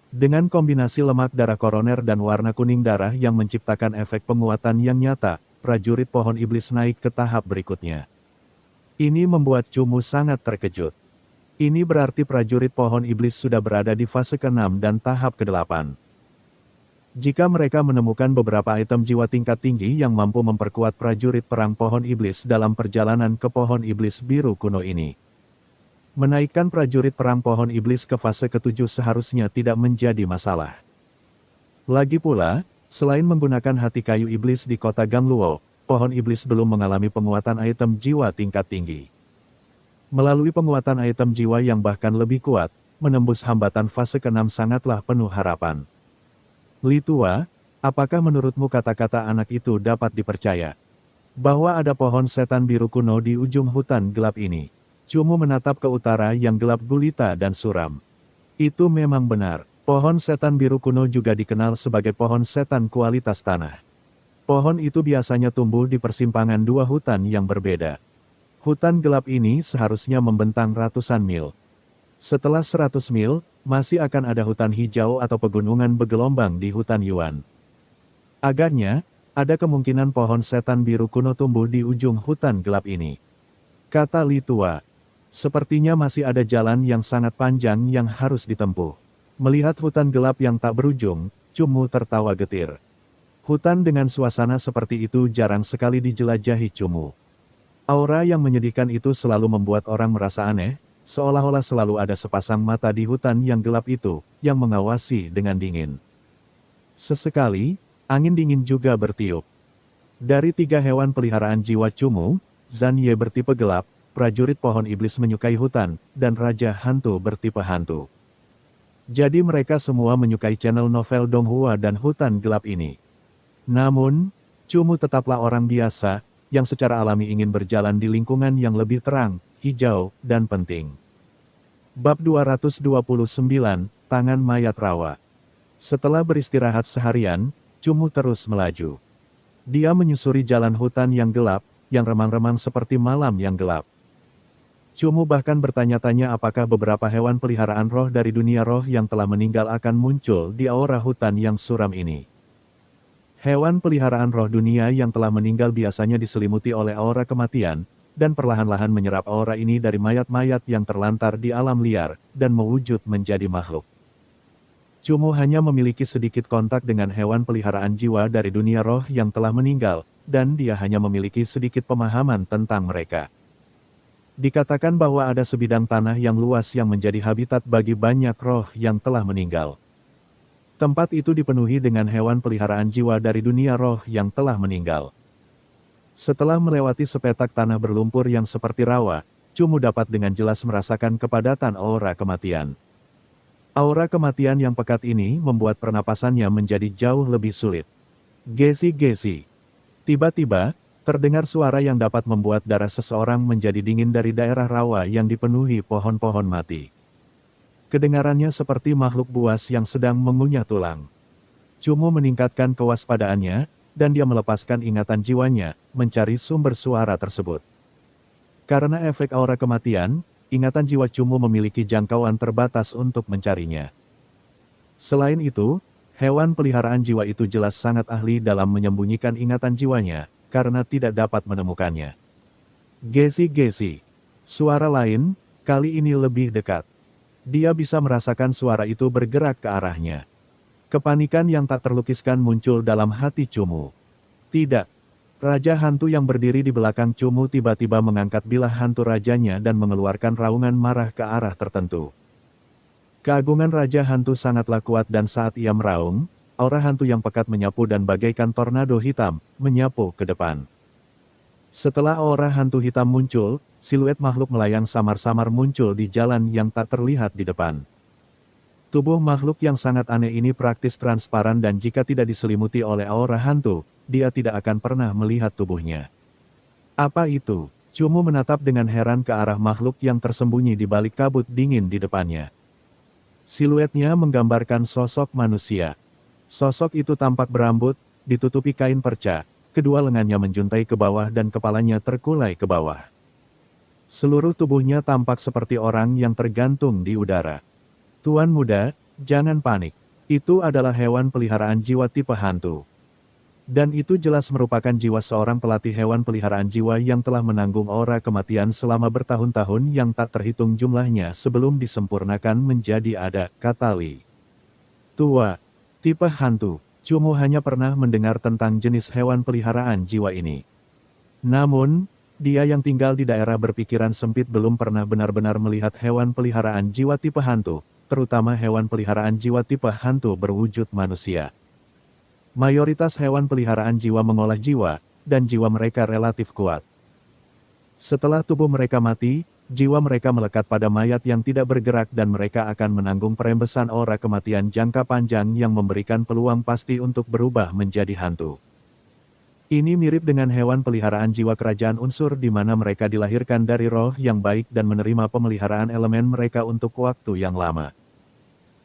Dengan kombinasi lemak darah koroner dan warna kuning darah yang menciptakan efek penguatan yang nyata, prajurit pohon iblis naik ke tahap berikutnya. Ini membuat Cumu sangat terkejut. Ini berarti prajurit pohon iblis sudah berada di fase ke-6 dan tahap ke-8. Jika mereka menemukan beberapa item jiwa tingkat tinggi yang mampu memperkuat prajurit perang pohon iblis dalam perjalanan ke pohon iblis biru kuno ini. Menaikkan prajurit perang pohon iblis ke fase ke-7 seharusnya tidak menjadi masalah. Lagi pula, selain menggunakan hati kayu iblis di kota Gangluo, pohon iblis belum mengalami penguatan item jiwa tingkat tinggi. Melalui penguatan item jiwa yang bahkan lebih kuat, menembus hambatan fase ke-6 sangatlah penuh harapan. Li Tua, apakah menurutmu kata-kata anak itu dapat dipercaya? Bahwa ada pohon setan biru kuno di ujung hutan gelap ini. Cumu menatap ke utara yang gelap gulita dan suram. Itu memang benar, pohon setan biru kuno juga dikenal sebagai pohon setan kualitas tanah. Pohon itu biasanya tumbuh di persimpangan dua hutan yang berbeda. Hutan gelap ini seharusnya membentang ratusan mil. Setelah 100 mil, masih akan ada hutan hijau atau pegunungan bergelombang di hutan Yuan. Agaknya, ada kemungkinan pohon setan biru kuno tumbuh di ujung hutan gelap ini. Kata Li Tua, sepertinya masih ada jalan yang sangat panjang yang harus ditempuh. Melihat hutan gelap yang tak berujung, Cumu tertawa getir. Hutan dengan suasana seperti itu jarang sekali dijelajahi Cumu. Aura yang menyedihkan itu selalu membuat orang merasa aneh, seolah-olah selalu ada sepasang mata di hutan yang gelap itu, yang mengawasi dengan dingin. Sesekali, angin dingin juga bertiup. Dari 3 hewan peliharaan jiwa Cumu, Zan Ye bertipe gelap, prajurit pohon iblis menyukai hutan, dan Raja Hantu bertipe hantu. Jadi mereka semua menyukai channel novel Donghua dan hutan gelap ini. Namun, Cumu tetaplah orang biasa, yang secara alami ingin berjalan di lingkungan yang lebih terang, hijau, dan penting. Bab 229, Tangan Mayat Rawa. Setelah beristirahat seharian, Cumu terus melaju. Dia menyusuri jalan hutan yang gelap, yang remang-remang seperti malam yang gelap. Cumu bahkan bertanya-tanya apakah beberapa hewan peliharaan roh dari dunia roh yang telah meninggal akan muncul di aura hutan yang suram ini. Hewan peliharaan roh dunia yang telah meninggal biasanya diselimuti oleh aura kematian, dan perlahan-lahan menyerap aura ini dari mayat-mayat yang terlantar di alam liar, dan mewujud menjadi makhluk. Cumu hanya memiliki sedikit kontak dengan hewan peliharaan jiwa dari dunia roh yang telah meninggal, dan dia hanya memiliki sedikit pemahaman tentang mereka. Dikatakan bahwa ada sebidang tanah yang luas yang menjadi habitat bagi banyak roh yang telah meninggal. Tempat itu dipenuhi dengan hewan peliharaan jiwa dari dunia roh yang telah meninggal. Setelah melewati sepetak tanah berlumpur yang seperti rawa, Cumu dapat dengan jelas merasakan kepadatan aura kematian. Aura kematian yang pekat ini membuat pernapasannya menjadi jauh lebih sulit. Gesi-gesi. Tiba-tiba, terdengar suara yang dapat membuat darah seseorang menjadi dingin dari daerah rawa yang dipenuhi pohon-pohon mati. Kedengarannya seperti makhluk buas yang sedang mengunyah tulang. Cumu meningkatkan kewaspadaannya, dan dia melepaskan ingatan jiwanya, mencari sumber suara tersebut. Karena efek aura kematian, ingatan jiwa Cumu memiliki jangkauan terbatas untuk mencarinya. Selain itu, hewan peliharaan jiwa itu jelas sangat ahli dalam menyembunyikan ingatan jiwanya, karena tidak dapat menemukannya. Gesi-gesi. Suara lain, kali ini lebih dekat. Dia bisa merasakan suara itu bergerak ke arahnya. Kepanikan yang tak terlukiskan muncul dalam hati Cumu. Tidak. Raja hantu yang berdiri di belakang Cumu tiba-tiba mengangkat bilah hantu rajanya dan mengeluarkan raungan marah ke arah tertentu. Keagungan Raja Hantu sangatlah kuat dan saat ia meraung, aura hantu yang pekat menyapu dan bagaikan tornado hitam, menyapu ke depan. Setelah aura hantu hitam muncul, siluet makhluk melayang samar-samar muncul di jalan yang tak terlihat di depan. Tubuh makhluk yang sangat aneh ini praktis transparan dan jika tidak diselimuti oleh aura hantu, dia tidak akan pernah melihat tubuhnya. Apa itu? Cumu menatap dengan heran ke arah makhluk yang tersembunyi di balik kabut dingin di depannya. Siluetnya menggambarkan sosok manusia. Sosok itu tampak berambut, ditutupi kain perca, kedua lengannya menjuntai ke bawah dan kepalanya terkulai ke bawah. Seluruh tubuhnya tampak seperti orang yang tergantung di udara. Tuan muda, jangan panik. Itu adalah hewan peliharaan jiwa tipe hantu. Dan itu jelas merupakan jiwa seorang pelatih hewan peliharaan jiwa yang telah menanggung aura kematian selama bertahun-tahun yang tak terhitung jumlahnya sebelum disempurnakan menjadi ada, kata Li. Tua, tipe hantu. Cumu hanya pernah mendengar tentang jenis hewan peliharaan jiwa ini. Namun, dia yang tinggal di daerah berpikiran sempit belum pernah benar-benar melihat hewan peliharaan jiwa tipe hantu, terutama hewan peliharaan jiwa tipe hantu berwujud manusia. Mayoritas hewan peliharaan jiwa mengolah jiwa, dan jiwa mereka relatif kuat. Setelah tubuh mereka mati, jiwa mereka melekat pada mayat yang tidak bergerak dan mereka akan menanggung perembesan aura kematian jangka panjang yang memberikan peluang pasti untuk berubah menjadi hantu. Ini mirip dengan hewan peliharaan jiwa kerajaan unsur di mana mereka dilahirkan dari roh yang baik dan menerima pemeliharaan elemen mereka untuk waktu yang lama.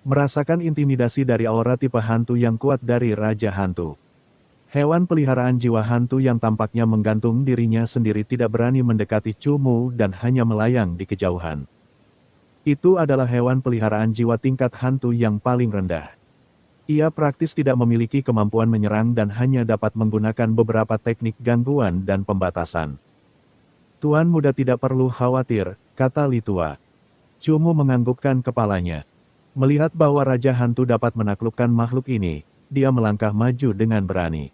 Merasakan intimidasi dari aura tipe hantu yang kuat dari Raja Hantu. Hewan peliharaan jiwa hantu yang tampaknya menggantung dirinya sendiri tidak berani mendekati Cumu dan hanya melayang di kejauhan. Itu adalah hewan peliharaan jiwa tingkat hantu yang paling rendah. Ia praktis tidak memiliki kemampuan menyerang dan hanya dapat menggunakan beberapa teknik gangguan dan pembatasan. Tuan muda tidak perlu khawatir, kata Litua. Cumu menganggukkan kepalanya. Melihat bahwa Raja Hantu dapat menaklukkan makhluk ini, dia melangkah maju dengan berani.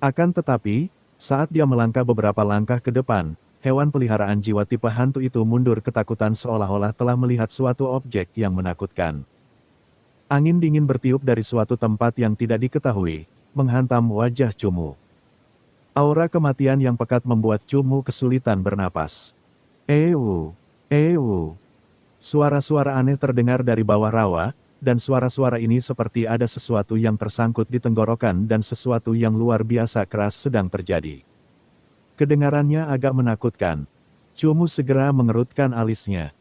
Akan tetapi, saat dia melangkah beberapa langkah ke depan, hewan peliharaan jiwa tipe hantu itu mundur ketakutan seolah-olah telah melihat suatu objek yang menakutkan. Angin dingin bertiup dari suatu tempat yang tidak diketahui, menghantam wajah Cumu. Aura kematian yang pekat membuat Cumu kesulitan bernapas. Ewu, ewu. Suara-suara aneh terdengar dari bawah rawa, dan suara-suara ini seperti ada sesuatu yang tersangkut di tenggorokan dan sesuatu yang luar biasa keras sedang terjadi. Kedengarannya agak menakutkan. Cumu segera mengerutkan alisnya.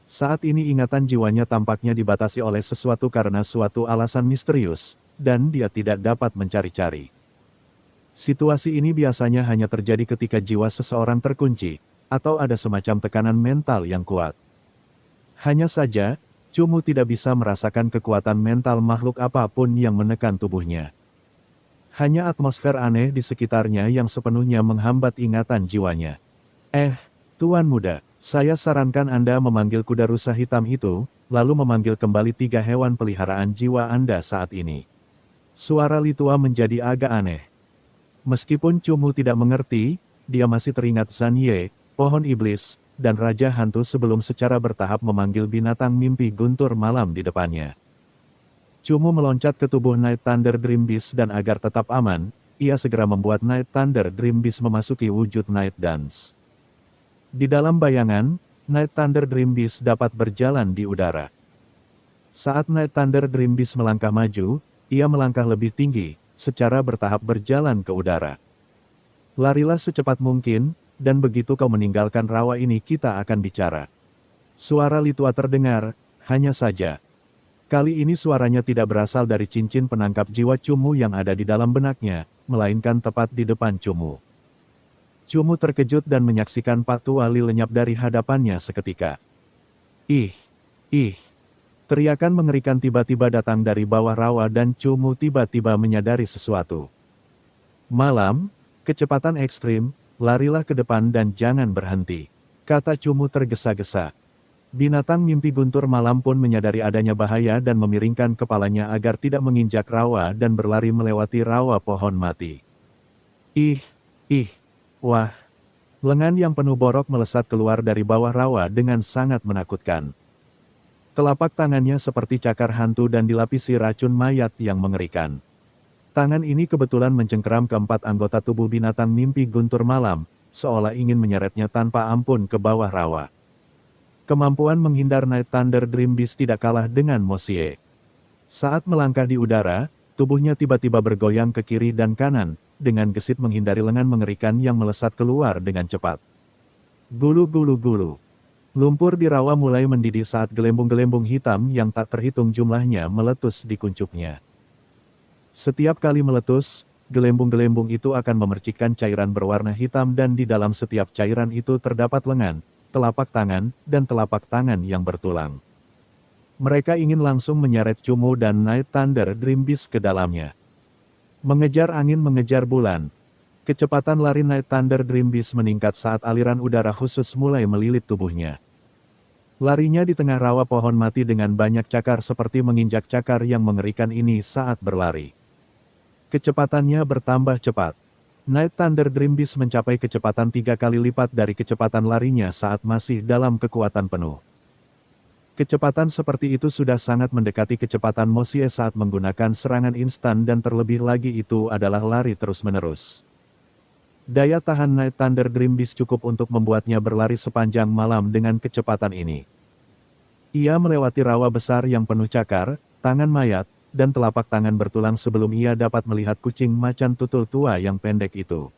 Saat ini ingatan jiwanya tampaknya dibatasi oleh sesuatu karena suatu alasan misterius, dan dia tidak dapat mencari-cari. Situasi ini biasanya hanya terjadi ketika jiwa seseorang terkunci, atau ada semacam tekanan mental yang kuat. Hanya saja, Cumu tidak bisa merasakan kekuatan mental makhluk apapun yang menekan tubuhnya. Hanya atmosfer aneh di sekitarnya yang sepenuhnya menghambat ingatan jiwanya. Tuan muda, saya sarankan Anda memanggil kuda rusa hitam itu, lalu memanggil kembali 3 hewan peliharaan jiwa Anda saat ini. Suara Litua menjadi agak aneh. Meskipun Cumu tidak mengerti, dia masih teringat Zanye, pohon iblis, dan Raja Hantu sebelum secara bertahap memanggil binatang mimpi guntur malam di depannya. Cumu meloncat ke tubuh Night Thunder Dream Beast dan agar tetap aman, ia segera membuat Night Thunder Dream Beast memasuki wujud Night Dance. Di dalam bayangan, Night Thunder Dream Beast dapat berjalan di udara. Saat Night Thunder Dream Beast melangkah maju, ia melangkah lebih tinggi, secara bertahap berjalan ke udara. Larilah secepat mungkin, dan begitu kau meninggalkan rawa ini kita akan bicara. Suara Litua terdengar, hanya saja. Kali ini suaranya tidak berasal dari cincin penangkap jiwa Cumu yang ada di dalam benaknya, melainkan tepat di depan Cumu. Cumu terkejut dan menyaksikan Patu Wali lenyap dari hadapannya seketika. Ih! Teriakan mengerikan tiba-tiba datang dari bawah rawa dan Cumu tiba-tiba menyadari sesuatu. Malam, kecepatan ekstrim, larilah ke depan dan jangan berhenti, kata Cumu tergesa-gesa. Binatang mimpi guntur malam pun menyadari adanya bahaya dan memiringkan kepalanya agar tidak menginjak rawa dan berlari melewati rawa pohon mati. Wah! Lengan yang penuh borok melesat keluar dari bawah rawa dengan sangat menakutkan. Telapak tangannya seperti cakar hantu dan dilapisi racun mayat yang mengerikan. Tangan ini kebetulan mencengkeram keempat anggota tubuh binatang mimpi guntur malam, seolah ingin menyeretnya tanpa ampun ke bawah rawa. Kemampuan menghindar Night Thunder Dream Beast tidak kalah dengan Mosie. Saat melangkah di udara, tubuhnya tiba-tiba bergoyang ke kiri dan kanan, dengan gesit menghindari lengan mengerikan yang melesat keluar dengan cepat. Gulu-gulu-gulu. Lumpur di rawa mulai mendidih saat gelembung-gelembung hitam yang tak terhitung jumlahnya meletus di kuncupnya. Setiap kali meletus, gelembung-gelembung itu akan memercikkan cairan berwarna hitam dan di dalam setiap cairan itu terdapat lengan, telapak tangan, dan telapak tangan yang bertulang. Mereka ingin langsung menyeret Cumu dan Night Thunder Dream Beast ke dalamnya. Mengejar angin mengejar bulan. Kecepatan lari Night Thunder Dream Beast meningkat saat aliran udara khusus mulai melilit tubuhnya. Larinya di tengah rawa pohon mati dengan banyak cakar seperti menginjak cakar yang mengerikan ini saat berlari. Kecepatannya bertambah cepat. Night Thunder Dream Beast mencapai kecepatan 3 kali lipat dari kecepatan larinya saat masih dalam kekuatan penuh. Kecepatan seperti itu sudah sangat mendekati kecepatan Mosie saat menggunakan serangan instan dan terlebih lagi itu adalah lari terus-menerus. Daya tahan Night Thunder Dream Beast cukup untuk membuatnya berlari sepanjang malam dengan kecepatan ini. Ia melewati rawa besar yang penuh cakar, tangan mayat, dan telapak tangan bertulang sebelum ia dapat melihat kucing macan tutul tua yang pendek itu.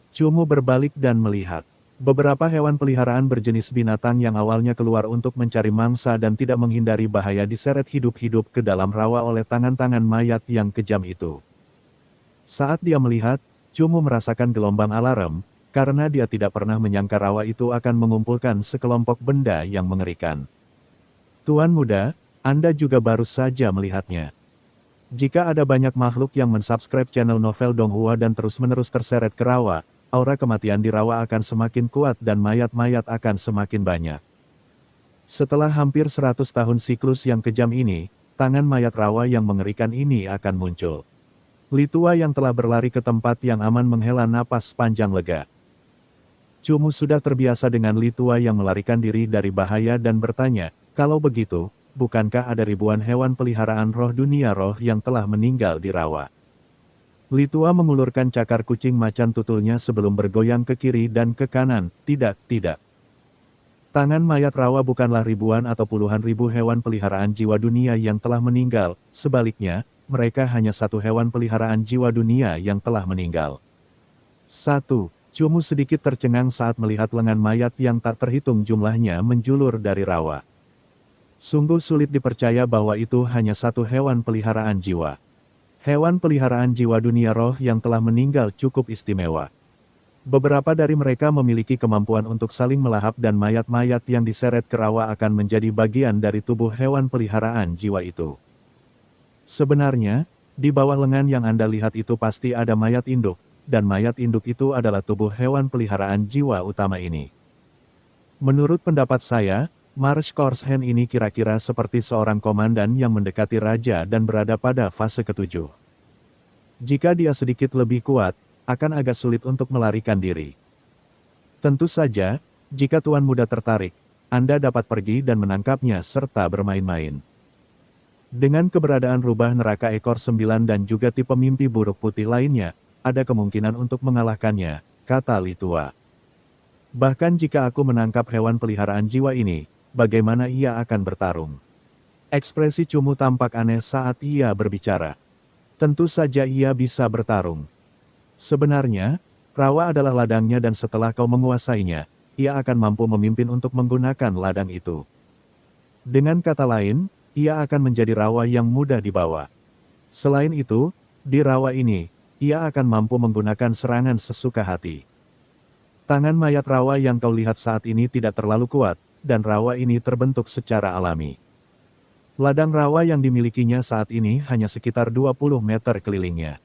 Cumu berbalik dan melihat. Beberapa hewan peliharaan berjenis binatang yang awalnya keluar untuk mencari mangsa dan tidak menghindari bahaya diseret hidup-hidup ke dalam rawa oleh tangan-tangan mayat yang kejam itu. Saat dia melihat, Cumu merasakan gelombang alarm, karena dia tidak pernah menyangka rawa itu akan mengumpulkan sekelompok benda yang mengerikan. Tuan muda, Anda juga baru saja melihatnya. Jika ada banyak makhluk yang mensubscribe channel Novel Donghua dan terus-menerus terseret ke rawa, aura kematian di rawa akan semakin kuat dan mayat-mayat akan semakin banyak. Setelah hampir 100 tahun siklus yang kejam ini, tangan mayat rawa yang mengerikan ini akan muncul. Litua yang telah berlari ke tempat yang aman menghela napas panjang lega. Cumu sudah terbiasa dengan Litua yang melarikan diri dari bahaya dan bertanya, kalau begitu, bukankah ada ribuan hewan peliharaan roh dunia roh yang telah meninggal di rawa? Litua mengulurkan cakar kucing macan tutulnya sebelum bergoyang ke kiri dan ke kanan, tidak. Tangan mayat rawa bukanlah ribuan atau puluhan ribu hewan peliharaan jiwa dunia yang telah meninggal, sebaliknya, mereka hanya satu hewan peliharaan jiwa dunia yang telah meninggal. 1. Cumu sedikit tercengang saat melihat lengan mayat yang tak terhitung jumlahnya menjulur dari rawa. Sungguh sulit dipercaya bahwa itu hanya satu hewan peliharaan jiwa. Hewan peliharaan jiwa dunia roh yang telah meninggal cukup istimewa. Beberapa dari mereka memiliki kemampuan untuk saling melahap dan mayat-mayat yang diseret ke rawa akan menjadi bagian dari tubuh hewan peliharaan jiwa itu. Sebenarnya, di bawah lengan yang Anda lihat itu pasti ada mayat induk, dan mayat induk itu adalah tubuh hewan peliharaan jiwa utama ini. Menurut pendapat saya, Marsh Korshand ini kira-kira seperti seorang komandan yang mendekati raja dan berada pada fase ketujuh. Jika dia sedikit lebih kuat, akan agak sulit untuk melarikan diri. Tentu saja, jika Tuan Muda tertarik, Anda dapat pergi dan menangkapnya serta bermain-main. Dengan keberadaan rubah neraka ekor 9 dan juga tipe mimpi buruk putih lainnya, ada kemungkinan untuk mengalahkannya, kata Litua. Bahkan jika aku menangkap hewan peliharaan jiwa ini, bagaimana ia akan bertarung? Ekspresi Cumu tampak aneh saat ia berbicara. Tentu saja ia bisa bertarung. Sebenarnya, rawa adalah ladangnya dan setelah kau menguasainya, ia akan mampu memimpin untuk menggunakan ladang itu. Dengan kata lain, ia akan menjadi rawa yang mudah dibawa. Selain itu, di rawa ini, ia akan mampu menggunakan serangan sesuka hati. Tangan mayat rawa yang kau lihat saat ini tidak terlalu kuat, dan rawa ini terbentuk secara alami. Ladang rawa yang dimilikinya saat ini hanya sekitar 20 meter kelilingnya.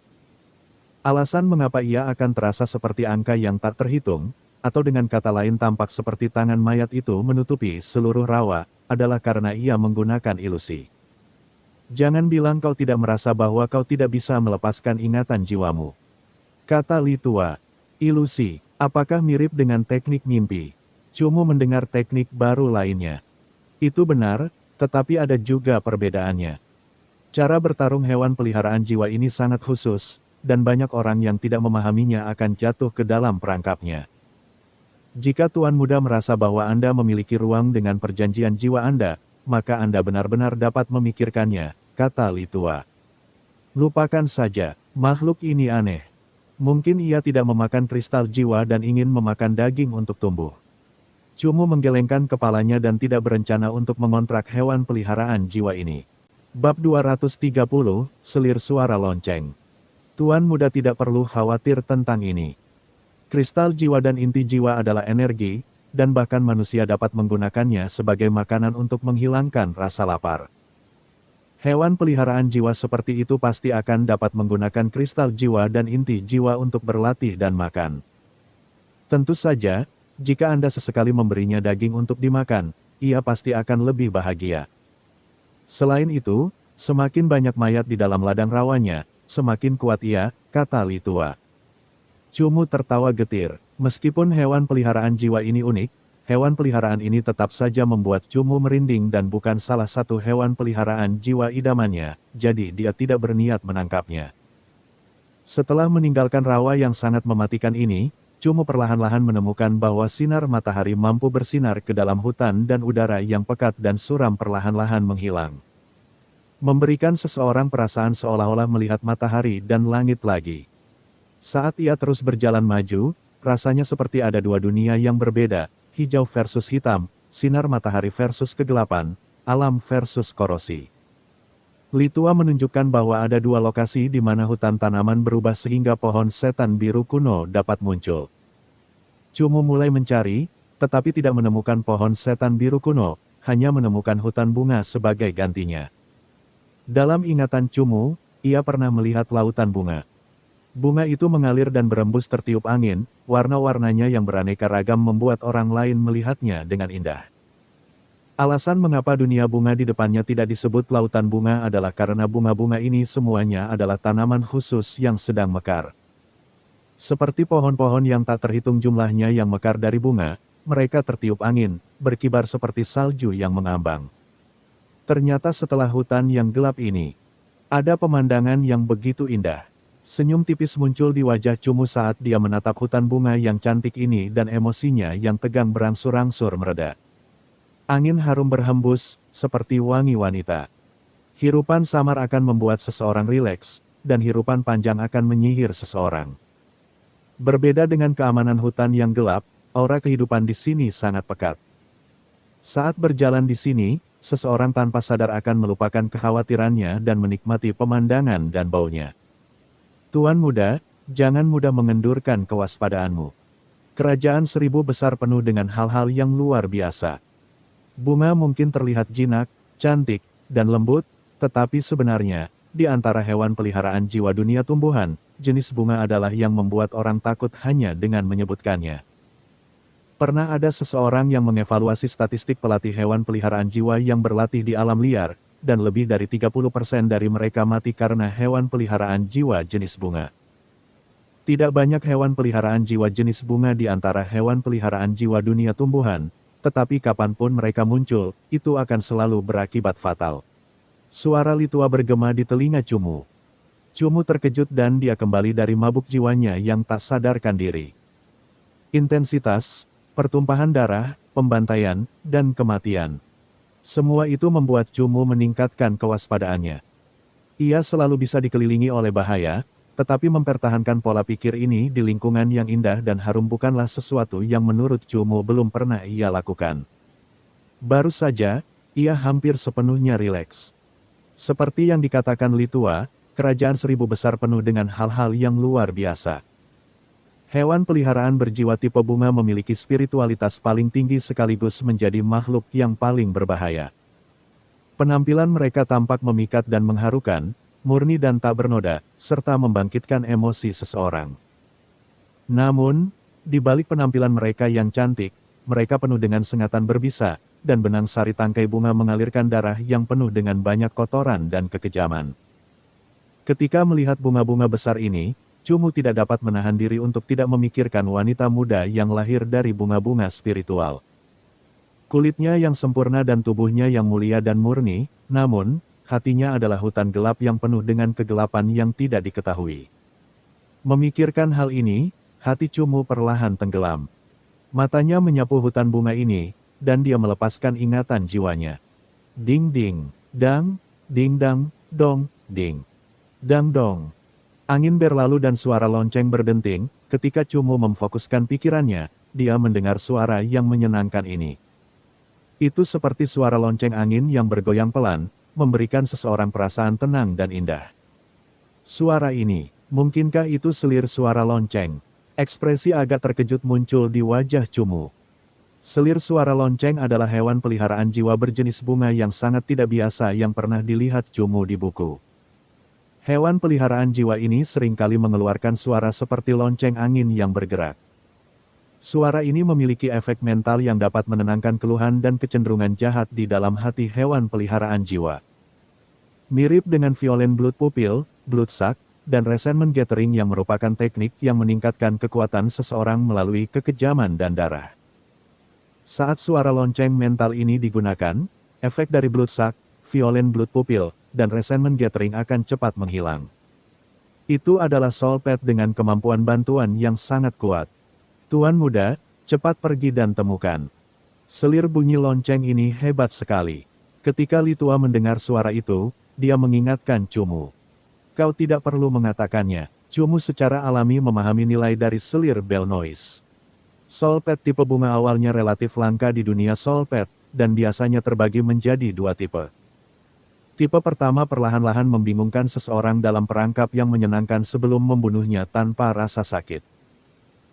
Alasan mengapa ia akan terasa seperti angka yang tak terhitung, atau dengan kata lain tampak seperti tangan mayat itu menutupi seluruh rawa, adalah karena ia menggunakan ilusi. Jangan bilang kau tidak merasa bahwa kau tidak bisa melepaskan ingatan jiwamu. Kata Litua. Ilusi, apakah mirip dengan teknik mimpi? Cumu mendengar teknik baru lainnya. Itu benar, tetapi ada juga perbedaannya. Cara bertarung hewan peliharaan jiwa ini sangat khusus, dan banyak orang yang tidak memahaminya akan jatuh ke dalam perangkapnya. Jika Tuan Muda merasa bahwa Anda memiliki ruang dengan perjanjian jiwa Anda, maka Anda benar-benar dapat memikirkannya, kata Litua. Lupakan saja, makhluk ini aneh. Mungkin ia tidak memakan kristal jiwa dan ingin memakan daging untuk tumbuh. Cumu menggelengkan kepalanya dan tidak berencana untuk mengontrak hewan peliharaan jiwa ini. Bab 230, Selir Suara Lonceng. Tuan Muda tidak perlu khawatir tentang ini. Kristal jiwa dan inti jiwa adalah energi, dan bahkan manusia dapat menggunakannya sebagai makanan untuk menghilangkan rasa lapar. Hewan peliharaan jiwa seperti itu pasti akan dapat menggunakan kristal jiwa dan inti jiwa untuk berlatih dan makan. Tentu saja, jika Anda sesekali memberinya daging untuk dimakan, ia pasti akan lebih bahagia. Selain itu, semakin banyak mayat di dalam ladang rawanya, semakin kuat ia, kata Litua. Cumu tertawa getir. Meskipun hewan peliharaan jiwa ini unik, hewan peliharaan ini tetap saja membuat Cumu merinding dan bukan salah satu hewan peliharaan jiwa idamannya, jadi dia tidak berniat menangkapnya. Setelah meninggalkan rawa yang sangat mematikan ini, Cumu perlahan-lahan menemukan bahwa sinar matahari mampu bersinar ke dalam hutan dan udara yang pekat dan suram perlahan-lahan menghilang. Memberikan seseorang perasaan seolah-olah melihat matahari dan langit lagi. Saat ia terus berjalan maju, rasanya seperti ada dua dunia yang berbeda, hijau versus hitam, sinar matahari versus kegelapan, alam versus korosi. Litua menunjukkan bahwa ada dua lokasi di mana hutan tanaman berubah sehingga pohon setan biru kuno dapat muncul. Cumu mulai mencari, tetapi tidak menemukan pohon setan biru kuno, hanya menemukan hutan bunga sebagai gantinya. Dalam ingatan Cumu, ia pernah melihat lautan bunga. Bunga itu mengalir dan berembus tertiup angin, warna-warnanya yang beraneka ragam membuat orang lain melihatnya dengan indah. Alasan mengapa dunia bunga di depannya tidak disebut lautan bunga adalah karena bunga-bunga ini semuanya adalah tanaman khusus yang sedang mekar. Seperti pohon-pohon yang tak terhitung jumlahnya yang mekar dari bunga, mereka tertiup angin, berkibar seperti salju yang mengambang. Ternyata setelah hutan yang gelap ini, ada pemandangan yang begitu indah. Senyum tipis muncul di wajah Cumu saat dia menatap hutan bunga yang cantik ini dan emosinya yang tegang berangsur-angsur mereda. Angin harum berhembus, seperti wangi wanita. Hirupan samar akan membuat seseorang rileks, dan hirupan panjang akan menyihir seseorang. Berbeda dengan keamanan hutan yang gelap, aura kehidupan di sini sangat pekat. Saat berjalan di sini, seseorang tanpa sadar akan melupakan kekhawatirannya dan menikmati pemandangan dan baunya. Tuan muda, jangan mudah mengendurkan kewaspadaanmu. Kerajaan Seribu besar penuh dengan hal-hal yang luar biasa. Bunga mungkin terlihat jinak, cantik, dan lembut, tetapi sebenarnya, di antara hewan peliharaan jiwa dunia tumbuhan, jenis bunga adalah yang membuat orang takut hanya dengan menyebutkannya. Pernah ada seseorang yang mengevaluasi statistik pelatih hewan peliharaan jiwa yang berlatih di alam liar, dan lebih dari 30% dari mereka mati karena hewan peliharaan jiwa jenis bunga. Tidak banyak hewan peliharaan jiwa jenis bunga di antara hewan peliharaan jiwa dunia tumbuhan, tetapi kapanpun mereka muncul, itu akan selalu berakibat fatal. Suara Litua bergema di telinga Cumu. Cumu terkejut dan dia kembali dari mabuk jiwanya yang tak sadarkan diri. Intensitas, pertumpahan darah, pembantaian, dan kematian. Semua itu membuat Cumu meningkatkan kewaspadaannya. Ia selalu bisa dikelilingi oleh bahaya, tetapi mempertahankan pola pikir ini di lingkungan yang indah dan harum bukanlah sesuatu yang menurut Cumu belum pernah ia lakukan. Baru saja, ia hampir sepenuhnya rileks. Seperti yang dikatakan Litua, kerajaan Seribu besar penuh dengan hal-hal yang luar biasa. Hewan peliharaan berjiwa tipe bunga memiliki spiritualitas paling tinggi sekaligus menjadi makhluk yang paling berbahaya. Penampilan mereka tampak memikat dan mengharukan, murni dan tak bernoda, serta membangkitkan emosi seseorang. Namun, di balik penampilan mereka yang cantik, mereka penuh dengan sengatan berbisa, dan benang sari tangkai bunga mengalirkan darah yang penuh dengan banyak kotoran dan kekejaman. Ketika melihat bunga-bunga besar ini, Cumu tidak dapat menahan diri untuk tidak memikirkan wanita muda yang lahir dari bunga-bunga spiritual. Kulitnya yang sempurna dan tubuhnya yang mulia dan murni, namun, hatinya adalah hutan gelap yang penuh dengan kegelapan yang tidak diketahui. Memikirkan hal ini, hati Cumu perlahan tenggelam. Matanya menyapu hutan bunga ini, dan dia melepaskan ingatan jiwanya. Ding ding, dang, ding dang, dong, ding. Dang dong. Angin berlalu dan suara lonceng berdenting, ketika Cumu memfokuskan pikirannya, dia mendengar suara yang menyenangkan ini. Itu seperti suara lonceng angin yang bergoyang pelan, memberikan seseorang perasaan tenang dan indah. Suara ini, mungkinkah itu selir suara lonceng? Ekspresi agak terkejut muncul di wajah Cumu. Selir suara lonceng adalah hewan peliharaan jiwa berjenis bunga yang sangat tidak biasa yang pernah dilihat Cumu di buku. Hewan peliharaan jiwa ini seringkali mengeluarkan suara seperti lonceng angin yang bergerak. Suara ini memiliki efek mental yang dapat menenangkan keluhan dan kecenderungan jahat di dalam hati hewan peliharaan jiwa. Mirip dengan violen blood pupil, bloodsuck, dan resentment gathering yang merupakan teknik yang meningkatkan kekuatan seseorang melalui kekejaman dan darah. Saat suara lonceng mental ini digunakan, efek dari bloodsuck, violent blood pupil, dan resentment gathering akan cepat menghilang. Itu adalah soul pet dengan kemampuan bantuan yang sangat kuat. Tuan muda, cepat pergi dan temukan. Selir bunyi lonceng ini hebat sekali. Ketika Litua mendengar suara itu, dia mengingatkan Cumu. Kau tidak perlu mengatakannya. Cumu secara alami memahami nilai dari selir bell noise. Soul pet tipe bunga awalnya relatif langka di dunia soul pet, dan biasanya terbagi menjadi dua tipe. Tipe pertama perlahan-lahan membingungkan seseorang dalam perangkap yang menyenangkan sebelum membunuhnya tanpa rasa sakit.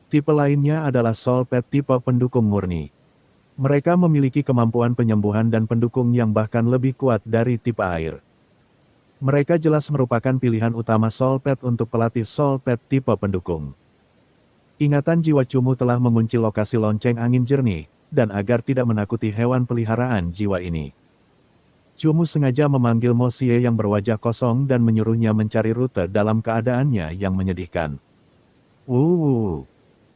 Tipe lainnya adalah soul pet tipe pendukung murni. Mereka memiliki kemampuan penyembuhan dan pendukung yang bahkan lebih kuat dari tipe air. Mereka jelas merupakan pilihan utama soul pet untuk pelatih soul pet tipe pendukung. Ingatan jiwa Cumu telah mengunci lokasi lonceng angin jernih, dan agar tidak menakuti hewan peliharaan jiwa ini, Cumu sengaja memanggil Mosie yang berwajah kosong dan menyuruhnya mencari rute dalam keadaannya yang menyedihkan.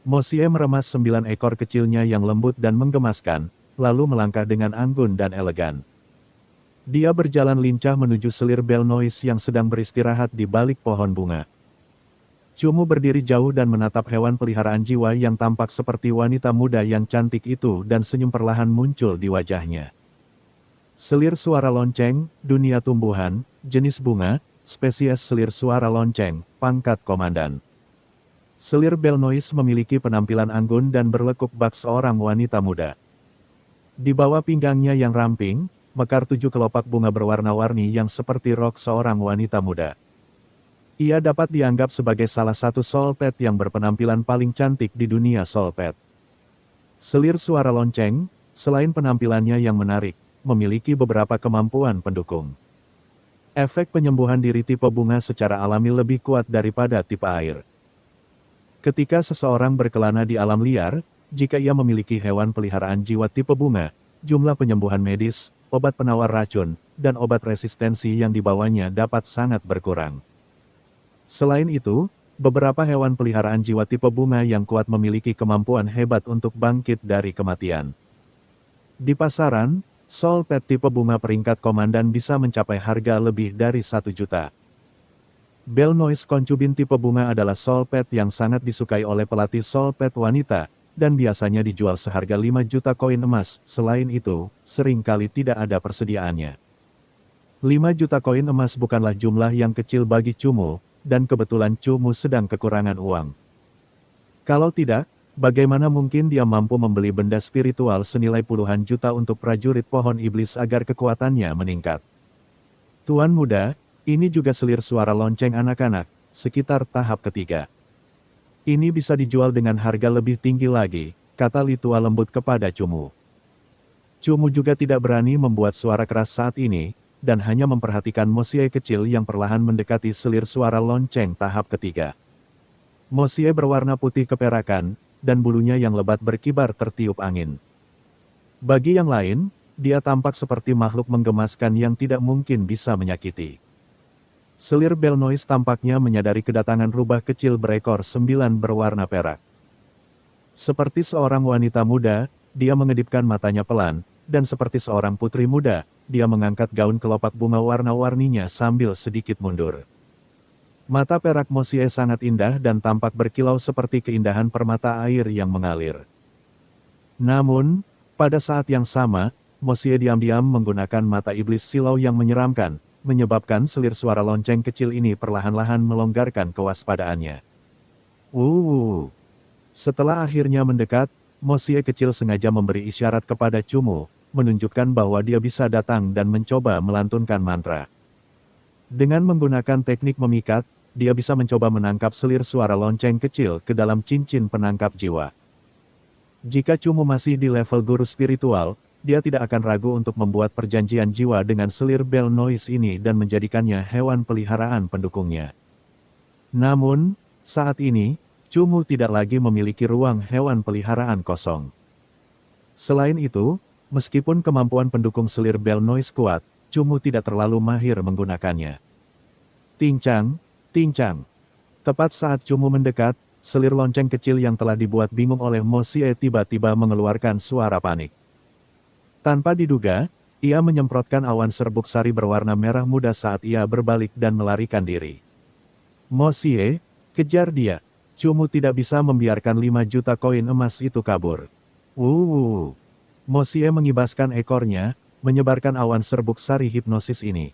Mosie meremas 9 ekor kecilnya yang lembut dan menggemaskan, lalu melangkah dengan anggun dan elegan. Dia berjalan lincah menuju selir bell noise yang sedang beristirahat di balik pohon bunga. Cumu berdiri jauh dan menatap hewan peliharaan jiwa yang tampak seperti wanita muda yang cantik itu dan senyum perlahan muncul di wajahnya. Selir suara lonceng, dunia tumbuhan, jenis bunga, spesies selir suara lonceng, pangkat komandan. Selir bell noise memiliki penampilan anggun dan berlekuk bak seorang wanita muda. Di bawah pinggangnya yang ramping, mekar 7 kelopak bunga berwarna-warni yang seperti rok seorang wanita muda. Ia dapat dianggap sebagai salah satu soul pet yang berpenampilan paling cantik di dunia soul pet. Selir suara lonceng, selain penampilannya yang menarik, memiliki beberapa kemampuan pendukung. Efek penyembuhan diri tipe bunga secara alami lebih kuat daripada tipe air. Ketika seseorang berkelana di alam liar, jika ia memiliki hewan peliharaan jiwa tipe bunga, jumlah penyembuhan medis, obat penawar racun, dan obat resistensi yang dibawanya dapat sangat berkurang. Selain itu, beberapa hewan peliharaan jiwa tipe bunga yang kuat memiliki kemampuan hebat untuk bangkit dari kematian. Di pasaran, soul pet tipe bunga peringkat komandan bisa mencapai harga lebih dari 1 juta. Bell noise concubine tipe bunga adalah soul pet yang sangat disukai oleh pelatih soul pet wanita, dan biasanya dijual seharga 5 juta koin emas. Selain itu, seringkali tidak ada persediaannya. 5 juta koin emas bukanlah jumlah yang kecil bagi Cumu, dan kebetulan Cumu sedang kekurangan uang. Kalau tidak, bagaimana mungkin dia mampu membeli benda spiritual senilai puluhan juta untuk prajurit pohon iblis agar kekuatannya meningkat? Tuan muda, ini juga selir suara lonceng anak-anak, sekitar tahap ketiga. Ini bisa dijual dengan harga lebih tinggi lagi, kata Litua lembut kepada Cumu. Cumu juga tidak berani membuat suara keras saat ini, dan hanya memperhatikan Mosie kecil yang perlahan mendekati selir suara lonceng tahap ketiga. Mosie berwarna putih keperakan, dan bulunya yang lebat berkibar tertiup angin. Bagi yang lain, dia tampak seperti makhluk menggemaskan yang tidak mungkin bisa menyakiti. Selir bell noise tampaknya menyadari kedatangan rubah kecil berekor 9 berwarna perak. Seperti seorang wanita muda, dia mengedipkan matanya pelan, dan seperti seorang putri muda, dia mengangkat gaun kelopak bunga warna-warninya sambil sedikit mundur. Mata perak Mosie sangat indah dan tampak berkilau seperti keindahan permata air yang mengalir. Namun, pada saat yang sama, Mosie diam-diam menggunakan mata iblis silau yang menyeramkan, menyebabkan selir suara lonceng kecil ini perlahan-lahan melonggarkan kewaspadaannya. Setelah akhirnya mendekat, Mosie kecil sengaja memberi isyarat kepada Cumu, menunjukkan bahwa dia bisa datang dan mencoba melantunkan mantra. Dengan menggunakan teknik memikat, dia bisa mencoba menangkap selir suara lonceng kecil ke dalam cincin penangkap jiwa. Jika Cumu masih di level guru spiritual, dia tidak akan ragu untuk membuat perjanjian jiwa dengan selir bell noise ini dan menjadikannya hewan peliharaan pendukungnya. Namun, saat ini, Cumu tidak lagi memiliki ruang hewan peliharaan kosong. Selain itu, meskipun kemampuan pendukung selir bell noise kuat, Cumu tidak terlalu mahir menggunakannya. Tincang, tincang. Tepat saat Cumu mendekat, selir lonceng kecil yang telah dibuat bingung oleh Mo Xie tiba-tiba mengeluarkan suara panik. Tanpa diduga, ia menyemprotkan awan serbuk sari berwarna merah muda saat ia berbalik dan melarikan diri. Mo Xie, kejar dia. Cumu tidak bisa membiarkan 5 juta koin emas itu kabur. Mo Xie mengibaskan ekornya, menyebarkan awan serbuk sari hipnosis ini.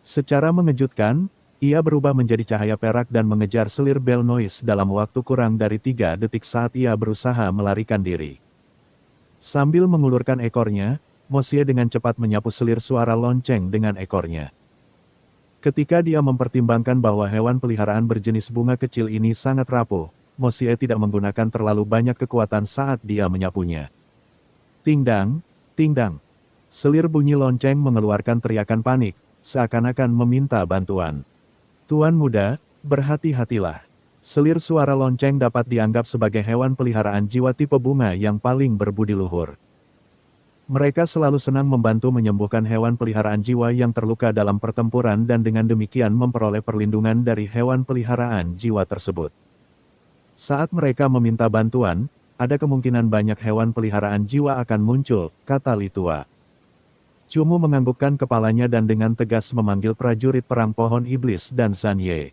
Secara mengejutkan, ia berubah menjadi cahaya perak dan mengejar selir bell noise dalam waktu kurang dari 3 detik saat ia berusaha melarikan diri. Sambil mengulurkan ekornya, Mo Xie dengan cepat menyapu selir suara lonceng dengan ekornya. Ketika dia mempertimbangkan bahwa hewan peliharaan berjenis bunga kecil ini sangat rapuh, Mo Xie tidak menggunakan terlalu banyak kekuatan saat dia menyapunya. Ting-dang, ting-dang. Selir bunyi lonceng mengeluarkan teriakan panik, seakan-akan meminta bantuan. Tuan muda, berhati-hatilah. Selir suara lonceng dapat dianggap sebagai hewan peliharaan jiwa tipe bunga yang paling berbudi luhur. Mereka selalu senang membantu menyembuhkan hewan peliharaan jiwa yang terluka dalam pertempuran dan dengan demikian memperoleh perlindungan dari hewan peliharaan jiwa tersebut. Saat mereka meminta bantuan, ada kemungkinan banyak hewan peliharaan jiwa akan muncul, kata Litua. Cumu menganggukkan kepalanya dan dengan tegas memanggil prajurit perang pohon iblis dan Zan Ye.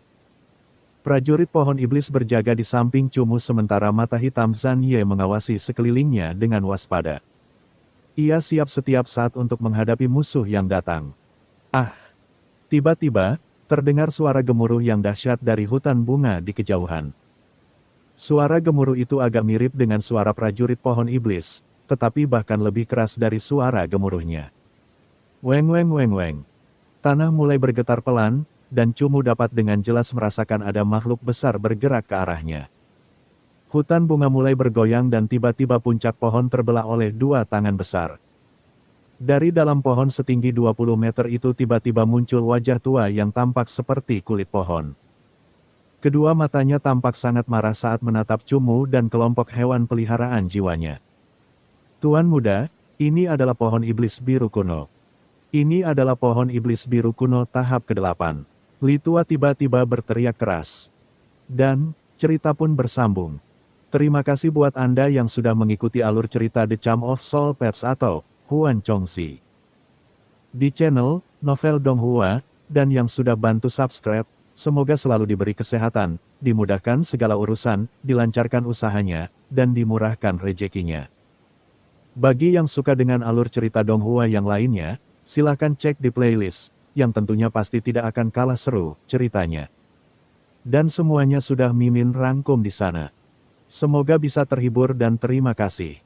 Prajurit pohon iblis berjaga di samping Cumu sementara mata hitam Zan Ye mengawasi sekelilingnya dengan waspada. Ia siap setiap saat untuk menghadapi musuh yang datang. Tiba-tiba, terdengar suara gemuruh yang dahsyat dari hutan bunga di kejauhan. Suara gemuruh itu agak mirip dengan suara prajurit pohon iblis, tetapi bahkan lebih keras dari suara gemuruhnya. Weng weng weng weng. Tanah mulai bergetar pelan, dan Cumu dapat dengan jelas merasakan ada makhluk besar bergerak ke arahnya. Hutan bunga mulai bergoyang dan tiba-tiba puncak pohon terbelah oleh 2 tangan besar. Dari dalam pohon setinggi 20 meter itu tiba-tiba muncul wajah tua yang tampak seperti kulit pohon. Kedua matanya tampak sangat marah saat menatap Cumu dan kelompok hewan peliharaan jiwanya. Tuan muda, ini adalah pohon iblis biru kuno. Ini adalah pohon iblis biru kuno tahap ke-8. Litua tiba-tiba berteriak keras. Dan, cerita pun bersambung. Terima kasih buat Anda yang sudah mengikuti alur cerita The Charm of Soul Pets atau Huan Chongxi di channel Novel Donghua, dan yang sudah bantu subscribe. Semoga selalu diberi kesehatan, dimudahkan segala urusan, dilancarkan usahanya, dan dimurahkan rezekinya. Bagi yang suka dengan alur cerita Donghua yang lainnya, silahkan cek di playlist, yang tentunya pasti tidak akan kalah seru ceritanya. Dan semuanya sudah Mimin rangkum di sana. Semoga bisa terhibur dan terima kasih.